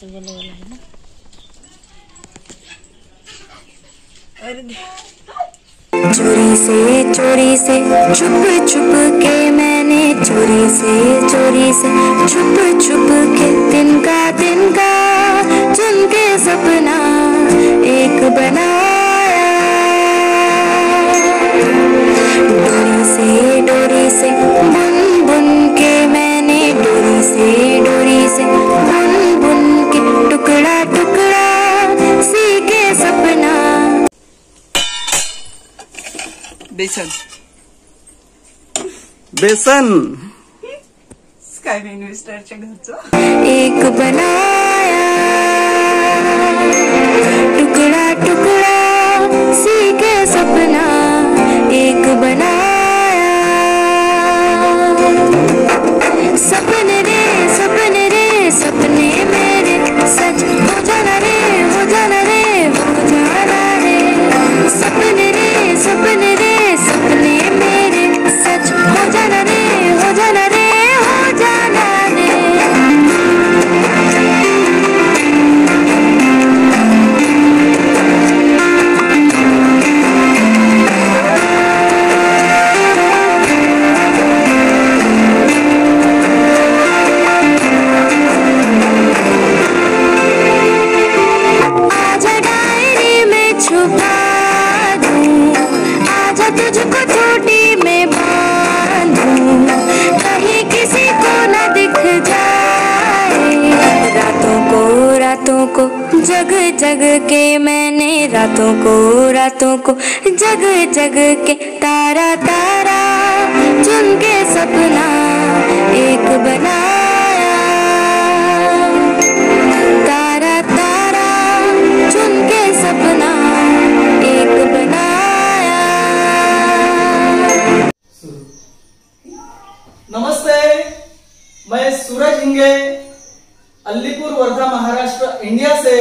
से बोले वाला है ना। चोरी से छुप छुप के मैंने चोरी से छुप छुप के तिनका चुन के सपना एक बनाया। डोरी से बुन बुन के मैंने डोरी से बुन बुन के टुकड़ा टुकड़ा सी के सपना। बेसन स्काय इन्व्हेस्टरच्या घरचं एक बनाया। टुकड़ा टुकड़ा सी के सपना एक बनाया। सपने रे सपने मेरे सच हो जाना रे हो जाना रे हो जाना रे। सपने रे सपने मेरे सच हो जाना रे हो जाना रे हो जाना रे। आजा डायरी में छुपा दूं, आजा तुझको छोटी में बांधूं, कहीं किसी को न दिख जाए। रातों को जग जग के मैंने रातों को जग जग के तारा चुन के सपना एक बनाया। तारा चुन के सपना एक बनाया। नमस्ते, मैं सूरज हिंगे अलीपुर वर्धा महाराष्ट्र इंडिया से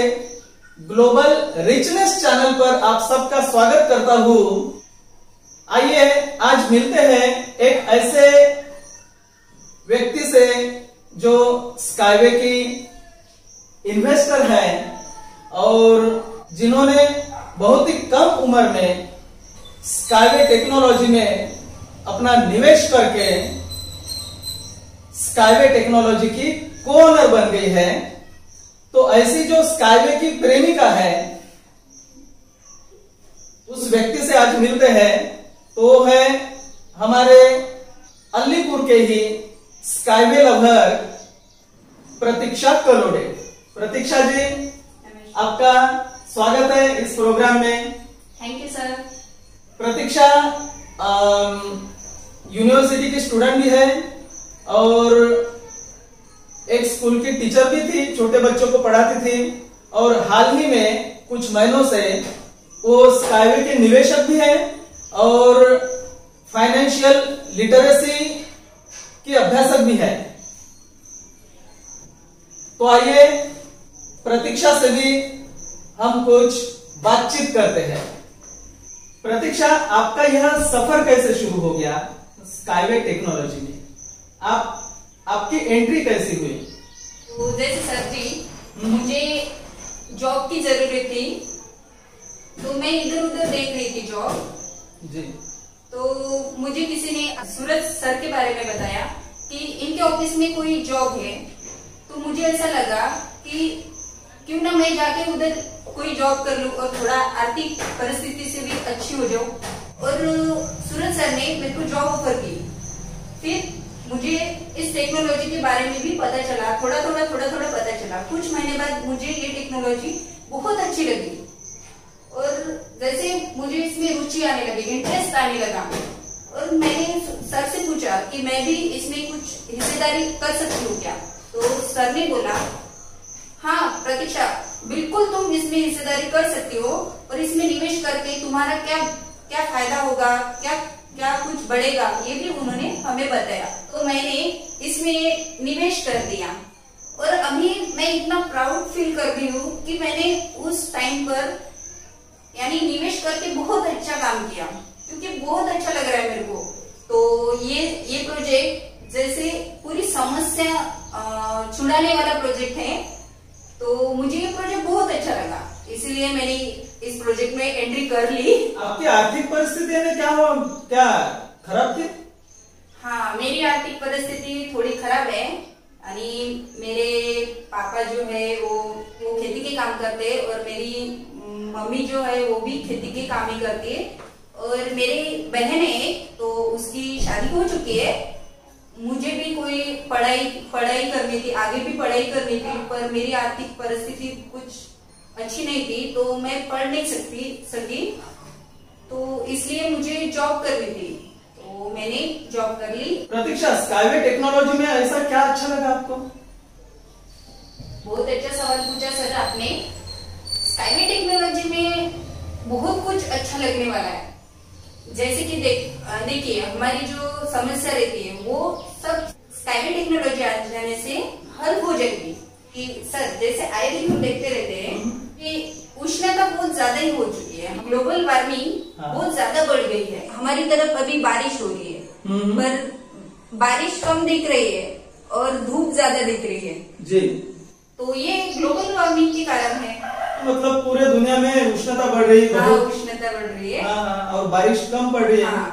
ग्लोबल रिचनेस चैनल पर आप सबका स्वागत करता हूं। आइए आज मिलते हैं एक ऐसे व्यक्ति से जो स्काईवे की इन्वेस्टर है और जिन्होंने बहुत ही कम उम्र में स्काईवे टेक्नोलॉजी में अपना निवेश करके स्काईवे टेक्नोलॉजी की को-ओनर बन गई है। तो ऐसी जो स्काईवे की प्रेमिका है उस व्यक्ति से आज मिलते हैं। तो वो है हमारे अलीपुर के ही स्काईवे लवर प्रतीक्षा कलोडे। प्रतीक्षा जी, आपका स्वागत है इस प्रोग्राम में। Thank you sir. Pratiksha university की स्टूडेंट भी है और एक स्कूल की टीचर भी थी, छोटे बच्चों को पढ़ाती थी और हाल ही में कुछ महीनों से वो स्काईवे के निवेशक भी है और फाइनेंशियल लिटरेसी की अभ्यासक भी है। तो आइए प्रतीक्षा से भी हम कुछ बातचीत करते हैं। प्रतीक्षा, आपका यह सफर कैसे शुरू हो गया स्काईवे टेक्नोलॉजी में? आपकी एंट्री कैसी हुई? तो जैसे सर जी, मुझे जॉब की जरूरत थी तो मैं इधर उधर देख रही थी जॉब जी। तो मुझे किसी ने सूरज सर के बारे में बताया कि इनके ऑफिस में कोई जॉब है। तो मुझे ऐसा लगा कि क्यों ना मैं जाके उधर कोई जॉब कर लूं और थोड़ा आर्थिक परिस्थिति से भी अच्छी हो जाऊं। और सूरज सर ने मेरे को जॉब ऑफर की। फिर मुझे इस टेक्नोलॉजी के बारे में भी पता चला, थोड़ा थोड़ा पता चला। कुछ महीने बाद मुझे ये टेक्नोलॉजी बहुत अच्छी लगी और जैसे मुझे इसमें रुचि आने लगी, इंटरेस्ट आने लगा। और मैंने सर से पूछा कि मैं भी इसमें कुछ हिस्सेदारी कर सकती हूँ क्या? तो सर ने बोला, हाँ प्रतीक्षा, बिल्कुल तुम इसमें हिस्सेदारी कर सकती हो और इसमें निवेश करके तुम्हारा क्या फायदा होगा, क्या कुछ बढ़ेगा, ये भी उन्होंने हमें बताया। तो मैंने इसमें निवेश कर दिया और अभी मैं इतना प्राउड फील कर रही हूँ कि मैंने उस टाइम पर यानी निवेश करके बहुत अच्छा काम किया, क्योंकि बहुत अच्छा लग रहा है मेरे को। तो ये प्रोजेक्ट जैसे पूरी समस्या छुड़ाने वाला प्रोजेक्ट है। तो मुझे ये प्रोजेक्ट बहुत अच्छा लगा, इसीलिए मैंने इस प्रोजेक्ट में एंट्री कर ली। आपकी आर्थिक परिस्थिति ने क्या खराब थी? हाँ, मेरी आर्थिक परिस्थिति थोड़ी खराब है। यानी मेरे पापा जो है वो खेती के काम करते हैं और मेरी मम्मी जो है वो भी खेती के काम ही करती है। और मेरी बहन है तो उसकी शादी हो चुकी है। मुझे भी कोई पढ़ाई करनी थी, आगे भी पढ़ाई करनी थी, पर मेरी आर्थिक परिस्थिति कुछ अच्छी नहीं थी तो मैं पढ़ नहीं सकी। तो इसलिए मुझे जॉब करनी थी, तो मैंने जॉब कर ली। प्रतीक्षा, स्काईवे टेक्नोलॉजी में ऐसा क्या अच्छा लगा आपको? बहुत अच्छा सवाल पूछा सर आपने। स्काईवे टेक्नोलॉजी में बहुत कुछ अच्छा लगने वाला है। जैसे कि देखिए हमारी जो समस्या रहती है वो सब स्काईवे टेक्नोलॉजी आ जाने से हल हो जाएगी। कि सर जैसे आए दिन हम देखते रहते हैं कि उष्णता बहुत ज्यादा ही हो चुकी है, ग्लोबल वार्मिंग बहुत ज्यादा बढ़ गई है। हमारी तरफ अभी बारिश हो रही है पर बारिश कम दिख रही है और धूप ज्यादा दिख रही है जी। तो ये ग्लोबल वार्मिंग के कारण है। मतलब पूरे दुनिया में उष्णता बढ़ रही है। हाँ, उष्णता बढ़ रही है। हाँ, और बारिश कम पड़ रही है। हाँ,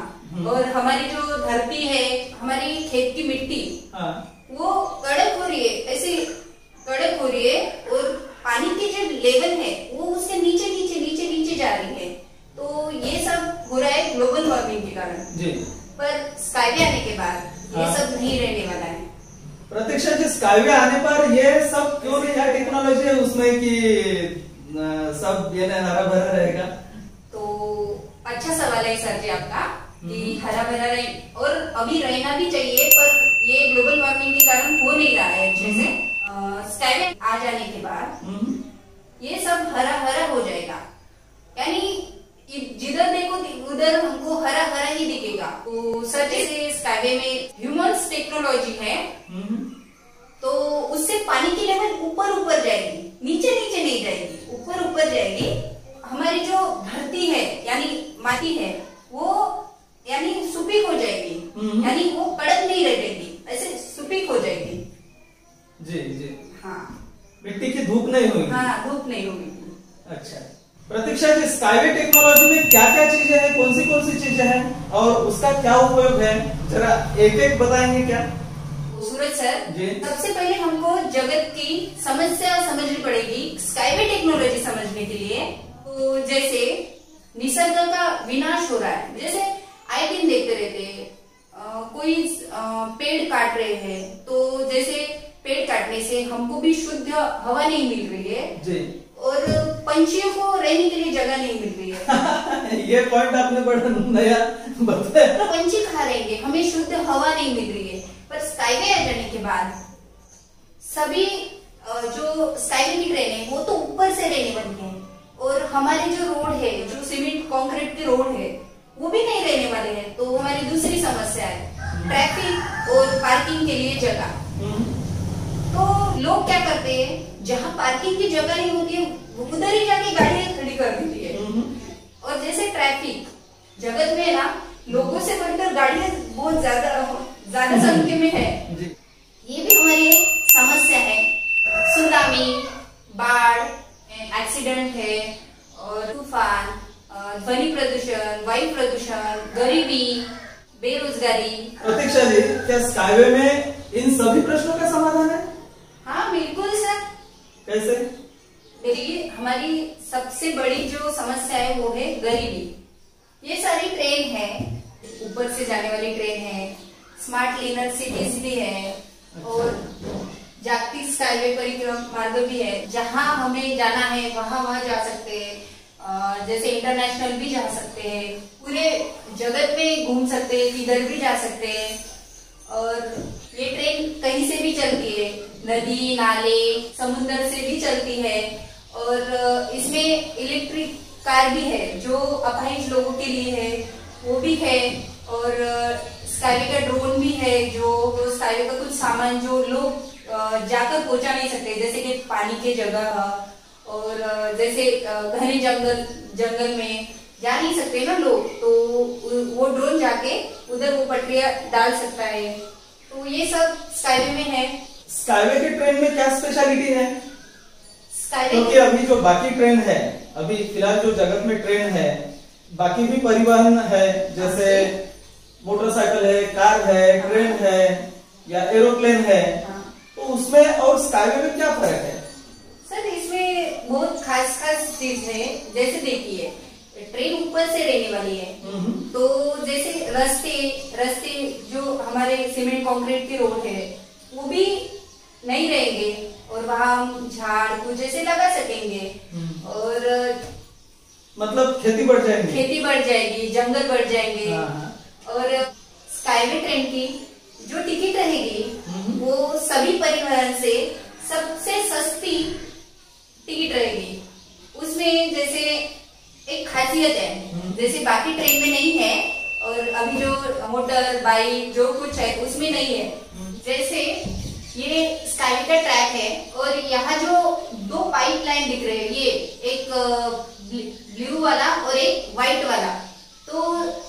और हमारी जो धरती है, हमारी खेत की मिट्टी वो कड़क हो रही है, ऐसे कड़क हो रही है और पानी की जो लेवल है वो उसके नीचे जा रही है। तो ये सब हो रहा है ग्लोबल वार्मिंग के कारण जी। पर स्काईवे आने के बाद ये सब नहीं रहने वाला है। प्रतीक्षा जी, स्काईवे आने पर ये सब क्यों नहीं है? टेक्नोलॉजी है उसमें कि सब ये हरा भरा रहेगा? तो अच्छा सवाल है सर जी आपका कि हरा भरा रहे और अभी रहना भी चाहिए, पर ये ग्लोबल वार्मिंग के कारण हो नहीं रहा है अच्छे से। स्काईवे आ जाने के बाद ये सब हरा हरा हो जाएगा, यानी जिधर देखो उधर हमको हरा हरा ही दिखेगा। तो सर जैसे स्काईवे में ह्यूमन्स टेक्नोलॉजी है तो उससे पानी की लेवल ऊपर जाएगी, नीचे नहीं जाएगी, ऊपर जाएगी। हमारी जो धरती है यानी माटी है वो यानी सुपीक हो जाएगी, यानी वो कड़क नहीं रहेगी, ऐसे सुपीक हो जाएगी। जी जी। हाँ, मिट्टी की धूप नहीं होगी। हाँ, धूप नहीं होगी। अच्छा प्रतीक्षा जी, स्काईवे टेक्नोलॉजी में क्या क्या चीजें हैं, कौन सी चीजें हैं और उसका क्या उपयोग है, जरा एक बताएंगे क्या? सूरज सर जी। सबसे पहले हमको जगत की समस्या समझनी पड़ेगी स्काईवे टेक्नोलॉजी समझने के लिए। तो जैसे निसर्ग का विनाश हो रहा है, जैसे आए दिन देखते रहते हैं कोई पेड़ काट रहे हैं, तो जैसे पेड़ काटने से हमको भी शुद्ध हवा नहीं मिल रही है जी। और पंछियों को रहने के लिए जगह नहीं मिल रही है। ये पॉइंट आपने बड़ा नया बताया। पंछी कहाँ रहेंगे, हमें शुद्ध हवा नहीं मिल रही है। पर स्काईवे आ जाने के बाद सभी जो स्काईवे की ट्रेन है वो तो ऊपर से रहने वाली है और हमारे जो रोड है, जो सीमेंट कंक्रीट के रोड है वो भी नहीं रहने वाले हैं। तो हमारी दूसरी समस्या है ट्रैफिक और पार्किंग के लिए जगह। तो लोग क्या करते हैं, जहाँ पार्किंग की जगह नहीं होती है उधर ही जाके गाड़ियां खड़ी कर देती है। और जैसे ट्रैफिक जगत में ना लोगों से बढ़कर गाड़ियां बहुत ज्यादा संख्या में है, ये भी हमारी एक समस्या है। सुनामी, बाढ़, एक्सीडेंट है और तूफान, ध्वनि प्रदूषण, वायु प्रदूषण, गरीबी, बेरोजगारी। प्रतीक्षा जी, क्या स्काईवे में इन सभी प्रश्नों का समाधान है? हाँ बिल्कुल सर। कैसे? देखिए हमारी सबसे बड़ी जो समस्या है वो है गरीबी। ये सारी ट्रेन है, ऊपर से जाने वाली ट्रेन है, स्मार्ट क्लीनर सिटीज भी है और जागतिक स्काईवे परिक्रम मार्ग भी है। जहाँ हमें जाना है वहाँ जा सकते हैं, जैसे इंटरनेशनल भी जा सकते हैं, पूरे जगत में घूम सकते हैं, किधर भी जा सकते हैं। और ये ट्रेन कहीं से भी चलती है, नदी नाले समुद्र से भी चलती है। और इसमें इलेक्ट्रिक कार भी है जो अपाहिज लोगों के लिए है, वो भी है। और स्काईवे का ड्रोन भी है जो स्काईवे का कुछ सामान जो लोग जाकर पहुंचा नहीं सकते, जैसे कि पानी के जगह और जैसे घने जंगल में जा नहीं सकते ना लोग, तो वो ड्रोन जाके उधर वो पटरियां डाल सकता है। तो ये सब स्काईवे में है। स्काईवे की ट्रेन में क्या स्पेशलिटी है? क्योंकि अभी जो बाकी ट्रेंड है, अभी फिलहाल जो जगत में ट्रेंड है, बाकी भी परिवहन है, जैसे मोटरसाइकिल है, कार है, ट्रेन है या एरोप्लेन है, तो उसमें और स्काईवे में क्या फर्क है? सर इसमें बहुत खास चीज है। जैसे देखिए, ट्रेन ऊपर से रहने वाली है, तो जैसे रास्ते जो हमारे सीमेंट कंक्रीट के रोड है वो भी नहीं रहेंगे और वहाँ हम झाड़ कुछ जैसे लगा सकेंगे और मतलब खेती बढ़ जाएगी, जंगल बढ़ जाएंगे। और स्काईवे ट्रेन की जो टिकट रहेगी वो सभी परिवहन से सबसे सस्ती टिकट रहेगी। उसमें जैसे एक खासियत है, जैसे बाकी ट्रेन में नहीं है और अभी जो मोटर बाइक जो कुछ है उसमें नहीं है। जैसे ये स्काईवे का ट्रैक है और यहाँ जो दो पाइप लाइन दिख रहे हैं, ये एक ब्लू वाला और एक व्हाइट वाला, तो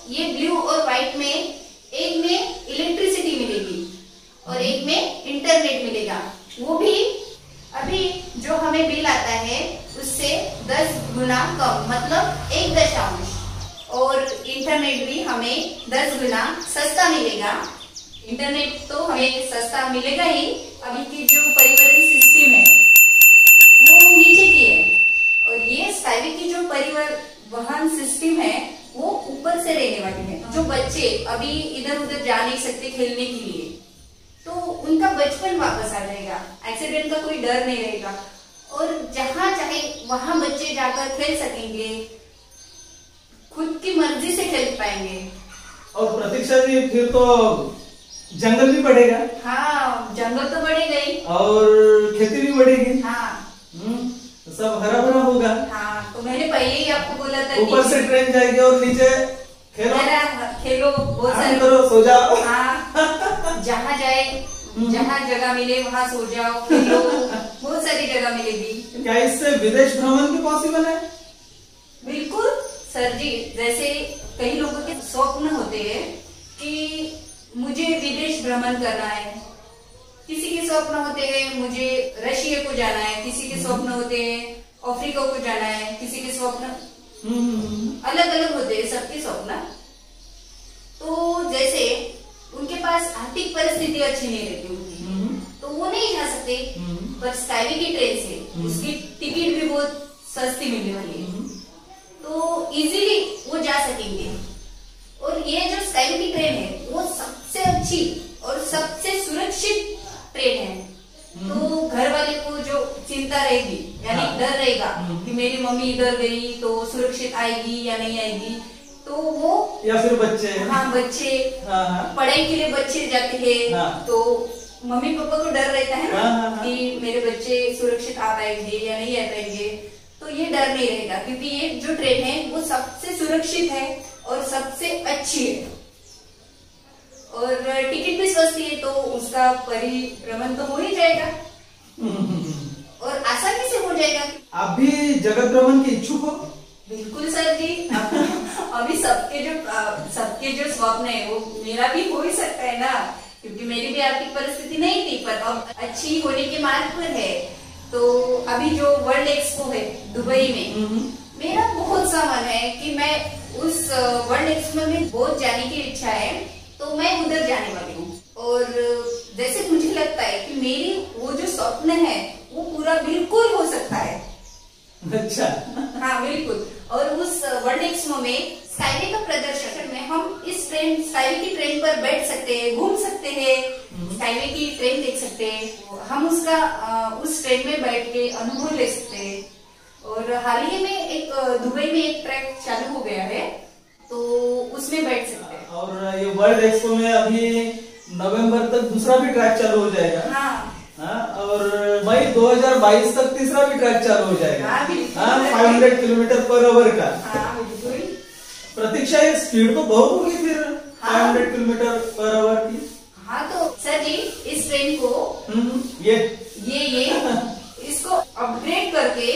ये ब्लू और व्हाइट में एक में इलेक्ट्रिसिटी मिलेगी और एक में इंटरनेट मिलेगा। वो भी अभी जो हमें बिल आता है उससे 10 गुना कम, मतलब 1 और इंटरनेट भी हमें 10 गुना सस्ता मिलेगा। इंटरनेट तो हमें सस्ता मिलेगा ही। अभी की जो परिवहन सिस्टम है वो नीचे की है और ये स्काईवे की जो परिवहन सिस्टम है वो ऊपर से रहने वाली है। जो बच्चे अभी इधर उधर जा नहीं सकते खेलने के लिए, तो उनका बचपन वापस आ जाएगा, एक्सीडेंट का कोई डर नहीं रहेगा और जहाँ चाहे वहां बच्चे जाकर खेल सकेंगे, खुद की मर्जी से खेल पाएंगे। और प्रतीक्षा जी, फिर तो जंगल भी बढ़ेगा। हाँ, जंगल तो बढ़ेगा ही और खेती भी बढ़ेगी। हाँ, सब हरा भरा होगा। हाँ, तो मैंने पहले ही आपको बोला था ऊपर से ट्रेन जाएगी और नीचे खेलो बहुत सारे करो, सो जाओ। हाँ, जहाँ जाए, जहाँ जगह मिले वहाँ सो जाओ, खेलो, बहुत सारी जगह मिलेगी। क्या इससे विदेश भ्रमण भी पॉसिबल है? बिल्कुल सर जी, जैसे कई लोगों के स्वप्न होते हैं कि मुझे विदेश भ्रमण करना है, किसी के स्वप्न होते हैं मुझे रशिया को जाना है, किसी के स्वप्न होते हैं अफ्रीका को जाना है, किसी के स्वप्न अलग अलग होते हैं, सबके स्वप्न। तो जैसे उनके पास आर्थिक परिस्थिति अच्छी नहीं रहती उनकी, तो वो नहीं जा सकते, पर स्काईवे की ट्रेन से उसकी टिकट भी बहुत सस्ती मिलने वाली है, तो इजीली वो जा सकेंगे। और ये जो स्काईवे की ट्रेन है वो सबसे अच्छी और सबसे सुरक्षित ट्रेन है। तो घर वाले को जो चिंता रहेगी, यानी डर रहेगा कि मेरी मम्मी इधर गई तो सुरक्षित आएगी या नहीं आएगी, तो वो या फिर बच्चे, हाँ बच्चे, पढ़ाई के लिए बच्चे जाते हैं, तो मम्मी पापा को डर रहता है ना कि मेरे बच्चे सुरक्षित आ पाएंगे या नहीं आ पाएंगे, तो ये डर नहीं रहेगा क्योंकि ये जो ट्रेन है वो सबसे सुरक्षित है और सबसे अच्छी है और टिकट भी सस्ती है, तो उसका परिभ्रमण तो हो ही जाएगा और आसानी से हो जाएगा। आप भी जगत भ्रमण के इच्छुक हो? बिल्कुल सर जी, अभी सबके जो स्वप्न है वो मेरा भी हो ही सकता है ना, क्योंकि मेरी भी आर्थिक परिस्थिति नहीं थी पर अब अच्छी होने के मार्ग पर है। तो अभी जो वर्ल्ड एक्सपो है दुबई में, मेरा बहुत सा मन है कि मैं उस वर्ल्ड एक्सपो में बहुत जाने की इच्छा है, तो मैं उधर जाने वाली हूँ। और जैसे मुझे लगता है कि मेरी वो जो स्वप्न है वो पूरा बिल्कुल हो सकता है। अच्छा, हाँ बिल्कुल। और उस वर्ल्ड एक्सपो में स्काईवे का प्रदर्शन में हम इस ट्रेन, स्काईवे की ट्रेन पर बैठ सकते हैं, घूम सकते हैं, स्काईवे की ट्रेन देख सकते हैं, हम उसका उस ट्रेन में बैठ के अनुभव ले सकते हैं। और हाल ही में एक दुबई में एक ट्रैक चालू हो गया है, तो उसमें बैठ सकते हैं। और ये वर्ल्ड एक्सपो में अभी नवंबर तक दूसरा भी ट्रैक चालू हो जाएगा। हाँ, और मई 2022 तक तीसरा भी ट्रैक चालू हो जाएगा। हाँ, 500 किलोमीटर पर आवर का। हाँ बिल्कुल। प्रतीक्षा, ये स्पीड तो बहुत होगी फिर 500 किलोमीटर पर आवर की। हाँ तो सर जी, इस ट्रेन को ये इसको अपग्रेड करके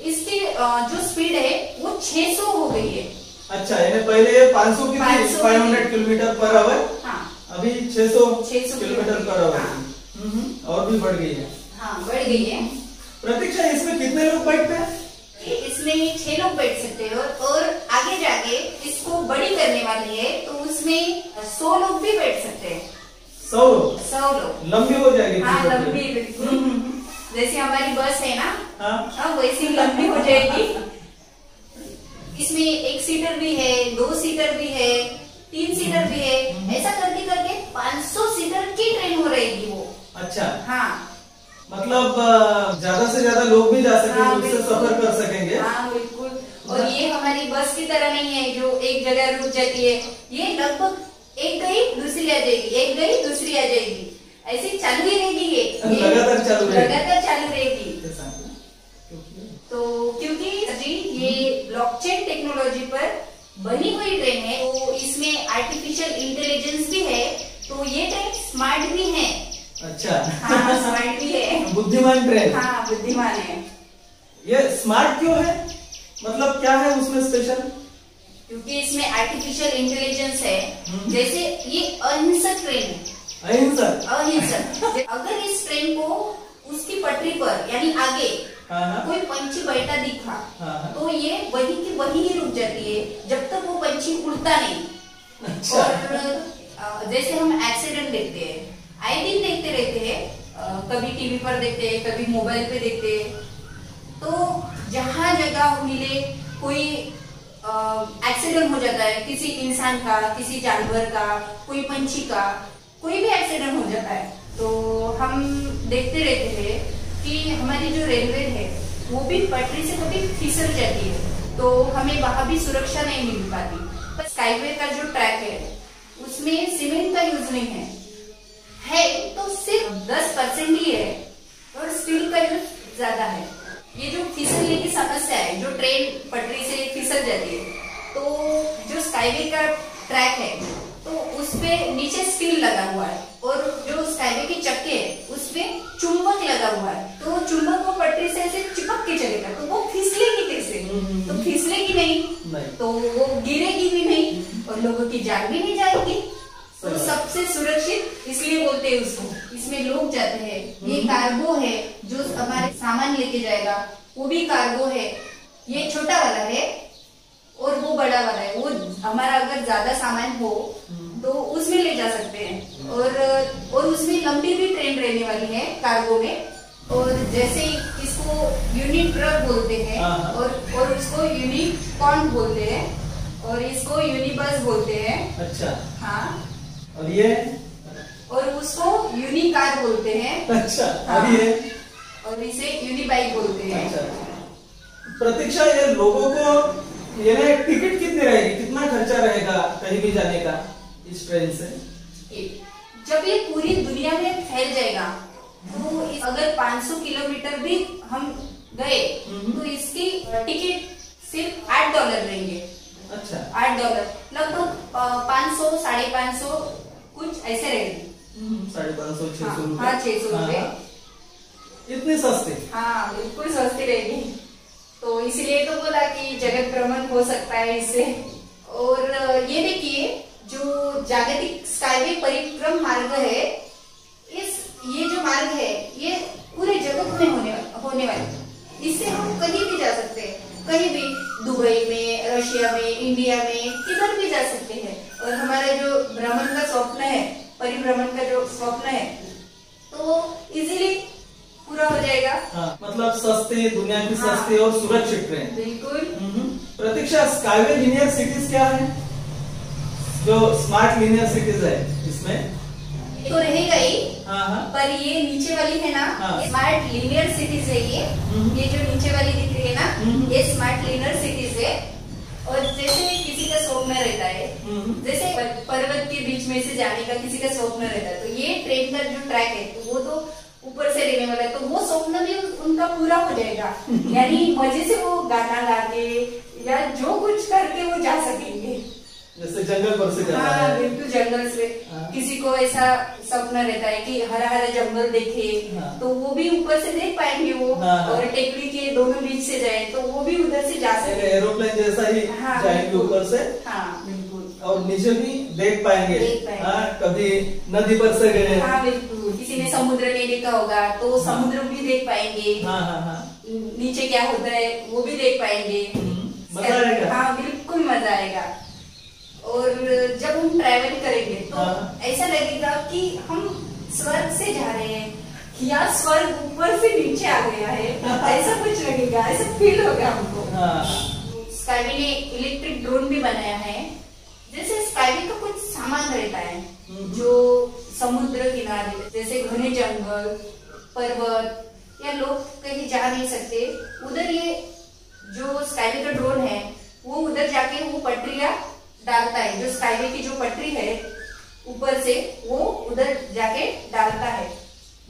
इसकी जो स्पीड है वो 600 हो गई है। अच्छा, यानी पहले 500 की थी, 500 किलोमीटर पर आवर, अभी 600 किलोमीटर पर आवर और भी बढ़ गई है। हाँ, बढ़ गई है। प्रतीक्षा, इसमें कितने लोग बैठते हैं? इसमें 6 लोग बैठ सकते हैं और आगे जाके इसको बड़ी करने वाली है तो उसमें 100 लोग भी बैठ सकते हैं। 100 लोग लंबी हो जाएगी। हाँ, लंबी बिल्कुल जैसे हमारी बस है ना, हाँ, वैसी लंबी हो जाएगी। इसमें 1 सीटर भी है, 2 सीटर भी है, 3 सीटर भी है, ऐसा करके करके 500 सीटर की ट्रेन हो रहेगी वो। अच्छा, हाँ, मतलब ज्यादा से ज्यादा लोग भी जा सकेंगे, हाँ, उससे सफर कर सकेंगे। हाँ बिल्कुल। और ये हमारी बस की तरह नहीं है जो एक जगह रुक जाती है, ये लगभग एक गई दूसरी आ जाएगी, एक गई दूसरी आ जाएगी, ऐसे चालू ही रहेगी ये लगातार चालू रहेगी। तो क्योंकि जी ये ब्लॉकचेन टेक्नोलॉजी पर बनी हुई ट्रेन है, तो इसमें आर्टिफिशियल इंटेलिजेंस भी है, तो ये ट्रेन स्मार्ट भी है। अच्छा, हाँ, स्मार्ट भी है, बुद्धिमान ट्रेन। हाँ, बुद्धिमान है। ये स्मार्ट क्यों है, मतलब क्या है उसमें स्पेशल? क्योंकि इसमें आर्टिफिशियल इंटेलिजेंस है। जैसे ये अहिंसक ट्रेन है, अहिंसक। अगर इस ट्रेन को उसकी पटरी पर यानी आगे कोई पंछी बैठा दिखा, तो ये वहीं की वहीं ही रुक जाती है जब तक वो पंछी उड़ता नहीं। अच्छा। और जैसे हम एक्सीडेंट देखते हैं, आए दिन देखते रहते हैं, कभी टीवी पर देखते हैं, कभी मोबाइल पे देखते हैं, तो जहाँ जगह मिले कोई एक्सीडेंट हो जाता है, किसी इंसान का, किसी जानवर का, कोई पंछी का, कोई भी एक्सीडेंट हो जाता है, तो हम देखते रहते हैं कि हमारी जो रेलवे है वो भी पटरी से कभी फिसल जाती है, तो हमें वहां भी सुरक्षा नहीं मिल पाती। पर स्काईवे का जो ट्रैक है उसमें सीमेंट का यूज नहीं है तो सिर्फ 10% ही है, और स्टील का यूज ज्यादा है। ये जो फिसलने की समस्या है, जो ट्रेन पटरी से फिसल जाती है, तो जो स्काईवे का ट्रैक है तो उसपे नीचे स्टील लगा हुआ है, और जो स्काईवे के चक्के है उसपे चुंबक लगा हुआ है, तो चुंबक को पटरी से ऐसे चिपक के चलेगा, तो वो फिसलेगी कैसे? तो फिसलेगी नहीं, तो वो गिरेगी भी नहीं, और लोगों की जान भी नहीं जाएगी। तो सबसे सुरक्षित इसलिए बोलते हैं उसको। इसमें लोग जाते हैं, ये कार्गो है जो हमारे सामान लेके जाएगा, वो भी कार्गो है। ये छोटा वाला है और वो बड़ा वाला है, वो हमारा अगर ज्यादा सामान हो तो उसमें ले जा सकते हैं, और उसमें लंबी भी ट्रेन रहने वाली है कार्गो में। और जैसे इसको यूनिट ट्रक बोलते हैं, और इसको यूनिकॉर्न बोलते हैं, और इसको यूनिबस बोलते हैं। अच्छा, हाँ, और उसको यूनिकार बोलते हैं। अच्छा, हाँ, और इसे यूनिबाइक बोलते हैं। अच्छा। प्रतीक्षा, ये लोगों को ये ना टिकट कितनी रहेगी, कितना खर्चा रहेगा कहीं भी जाने का इस ट्रेन से? जब ये पूरी दुनिया में फैल जाएगा, तो अगर 500 किलोमीटर भी हम गए तो इसकी टिकट सिर्फ $8 रहेंगे। अच्छा, $8, लगभग 500 550 कुछ ऐसे रहेगी। 550 600 रुपए। हाँ, 600 रुपए। इतनी सस्ती? हाँ, बिल्कुल सस्ती रहेगी। तो इसलिए तो बोला कि जगत भ्रमण हो सकता है इससे। और ये देखिए, जो जागतिक स्काईवे परिक्रम मार्ग है, ये जो मार्ग है ये पूरे जगत में होने वाली। इससे हम कहीं भी जा सकते हैं, कहीं भी, दुबई में, रशिया में, इंडिया में, किधर भी जा सकते हैं। और हमारा जो भ्रमण का स्वप्न है, परिभ्रमण का जो स्वप्न है, तो इजीली पूरा हो जाएगा। हाँ, मतलब सस्ते, दुनिया की सस्ती और सुरक्षित ट्रेन। बिल्कुल। प्रतीक्षा, स्काईवे लिनियर सिटीज क्या है, जो स्मार्ट लिनियर सिटीज है इसमें? तो रहेगा ही, पर ये नीचे वाली है ना, स्मार्ट लिनियर सिटीज है। ये जो नीचे वाली दिख रही है ना, ये स्मार्ट लिनियर सिटीज है। और जैसे किसी का स्वप्न रहता है, जैसे पर्वत के बीच में से जाने का किसी का स्वप्न रहता है, तो ये ट्रेन का जो ट्रैक है तो वो तो ऊपर से रहने वाला है, तो वो स्वप्न भी उनका पूरा हो जाएगा। यानी मजे से वो गाना गा के या जो कुछ करके वो जा सकेंगे। जैसे जंगल पर से जाना है। है। बिल्कुल, जंगल से। किसी को ऐसा सपना रहता है कि हरा हरा जंगल देखे, तो वो भी ऊपर से देख पाएंगे वो। और टेकड़ी के दोनों बीच से जाए तो वो भी उधर से जा सके, एरोप्लेन जैसा ही जाएंगे ऊपर से। हाँ, बिल्कुल। और नीचे भी देख पाएंगे। हाँ, कभी नदी पर से गए। हाँ बिल्कुल, किसी ने समुद्र नहीं देखा होगा तो समुद्र भी देख पाएंगे। हाँ हाँ हाँ, नीचे क्या होता है वो भी देख पाएंगे। मजा आएगा। हाँ बिल्कुल मजा आएगा। और जब हम ट्रैवल करेंगे तो ऐसा लगेगा कि हम स्वर्ग से जा रहे हैं या स्वर्ग ऊपर से नीचे आ गया है, ऐसा कुछ लगेगा, ऐसा फील होगा हमको। स्काईवे ने इलेक्ट्रिक ड्रोन भी बनाया है। जैसे स्काईवे का कुछ सामान रहता है जो समुद्र किनारे जैसे घने जंगल, पर्वत या लोग कहीं जा नहीं सकते, उधर ये जो स्काईवे का ड्रोन है वो उधर जाके वो पटरियां डालता है। जो स्काईवे की जो पटरी है ऊपर से वो उधर जाके डालता है।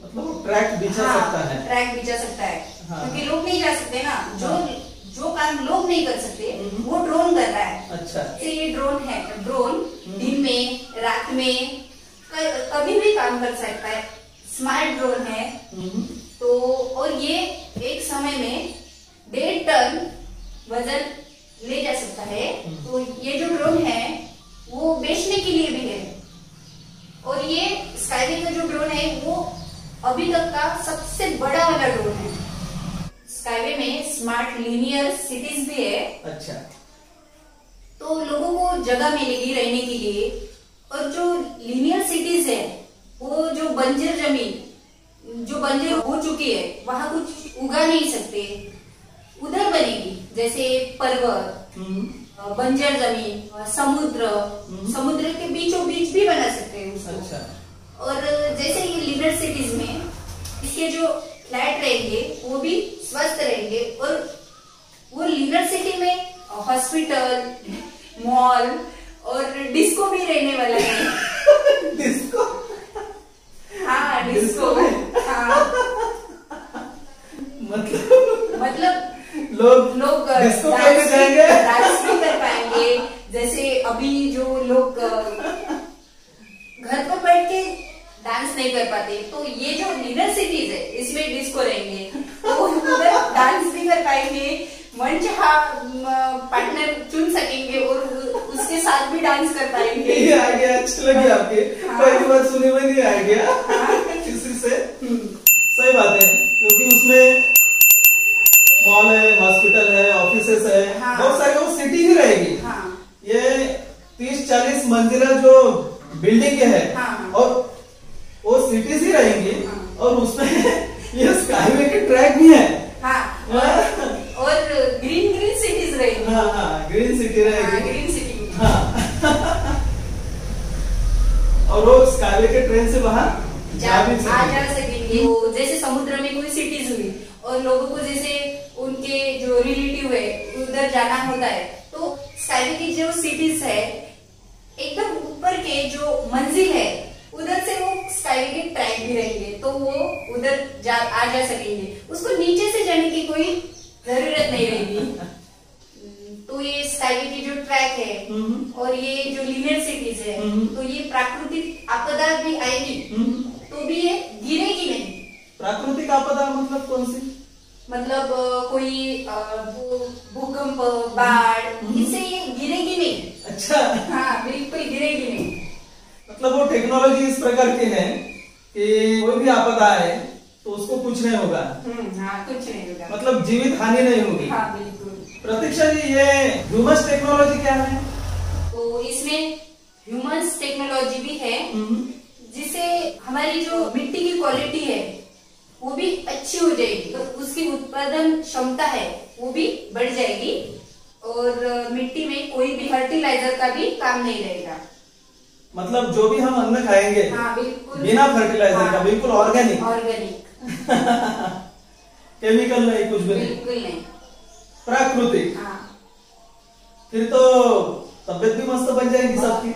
मतलब वो ट्रैक बिछा सकता है। ट्रैक बिछा सकता है। हाँ। क्योंकि लोग नहीं जा सकते ना, जो काम लोग नहीं कर सकते वो ड्रोन कर रहा है। अच्छा, ये ड्रोन है, ड्रोन दिन में रात में कभी भी काम कर सकता है। स्मार्ट ड्रोन है। तो और ये एक समय में 1.5 टन वजन ले जा सकता है। तो ये जो ड्रोन है वो बेचने के लिए भी है। और ये स्काईवे का जो ड्रोन है वो अभी तक का सबसे बड़ा वाला ड्रोन है। स्काईवे में स्मार्ट लीनियर सिटीज भी है। अच्छा, तो लोगों को जगह मिलेगी रहने के लिए। और जो लीनियर सिटीज है वो जो बंजर जमीन जो बंजर हो चुकी है वहां कुछ उगा नहीं सकते, उधर बनेगी। जैसे पर्वत, बंजर जमीन, समुद्र के बीचों बीच भी बना सकते हैं उसको। अच्छा। और जैसे ये लीनियर सिटीज में इसके जो फ्लैट रहेंगे वो भी स्वस्थ रहेंगे। और वो लीनियर सिटी में हॉस्पिटल, मॉल और डिस्को भी रहने वाला है। डिस्को? हाँ डिस्को। हाँ मतलब लोग डिस्को कैसे जाएंगे? डांस भी कर पाएंगे। जैसे अभी जो लोग घर पर बैठ के डांस नहीं कर पाते, तो ये जो लीनियर सिटीज है इसमें डिस्को रहेंगे, तो उधर डांस भी कर पाएंगे, मनचाहा पार्टनर चुन सकेंगे और उसके साथ भी डांस कर पाएंगे। ये आइडिया अच्छी लगी आपके। पहली बार सुने में नहीं आइडिया किसी से। सही बात है, क्योंकि उसमें मॉल है, हॉस्पिटल है, ऑफिसेस है, बहुत सारे, वो सिटी ही रहेगी। ये 30-40 मंजिला जो बिल्डिंग है और वो सिटीज ही रहेंगी। और उसमें ये स्काईवे के ट्रैक भी है। और ग्रीन सिटीज रहेगी। हाँ, ग्रीन सिटी रहेगी। Green city. और वो स्काईवे के ट्रेन से वहाँ जा सकेंगे। तो जैसे समुद्र में कोई सिटीज हुई और लोगों को जैसे उनके जो रिलेटिव है उधर जाना होता है, तो स्काईवे की जो सिटीज है एकदम ऊपर के जो मंजिल है उधर से वो स्काईवे के ट्रैक भी रहेंगे, तो वो उधर आ जा सकेंगे। उसको नीचे से जाने की कोई जरूरत नहीं रहेगी। तो ये स्काईवे की जो ट्रैक है और ये जो लीनियर सिटीज है, तो ये प्राकृतिक आपदा भी आएगी तो भी ये गिरेगी नहीं। प्राकृतिक आपदा मतलब कौन सी? मतलब कोई भूकंप, बाढ़, इससे ये गिरेगी नहीं। अच्छा। हाँ बिल्कुल गिरेगी नहीं। मतलब वो टेक्नोलॉजी इस प्रकार की है कि कोई भी आपदा आए तो उसको कुछ नहीं होगा। हाँ कुछ नहीं होगा, मतलब जीवित हानि नहीं होगी। हाँ बिल्कुल। प्रतीक्षा जी, ये ह्यूमस टेक्नोलॉजी क्या है? तो इसमें ह्यूमन्स टेक्नोलॉजी भी है, जिससे हमारी जो मिट्टी की क्वालिटी है वो भी अच्छी हो जाएगी। तो उसकी उत्पादन क्षमता है वो भी बढ़ जाएगी। और मिट्टी में कोई भी फर्टिलाइजर का भी काम नहीं रहेगा। मतलब जो भी हम अन्न खाएंगे, हाँ बिल्कुल बिना फर्टिलाइजर का, बिल्कुल ऑर्गेनिक। केमिकल नहीं, कुछ भी नहीं, बिल्कुल नहीं, प्राकृतिक। फिर तो तबीयत भी मस्त बन जाएगी सबकी।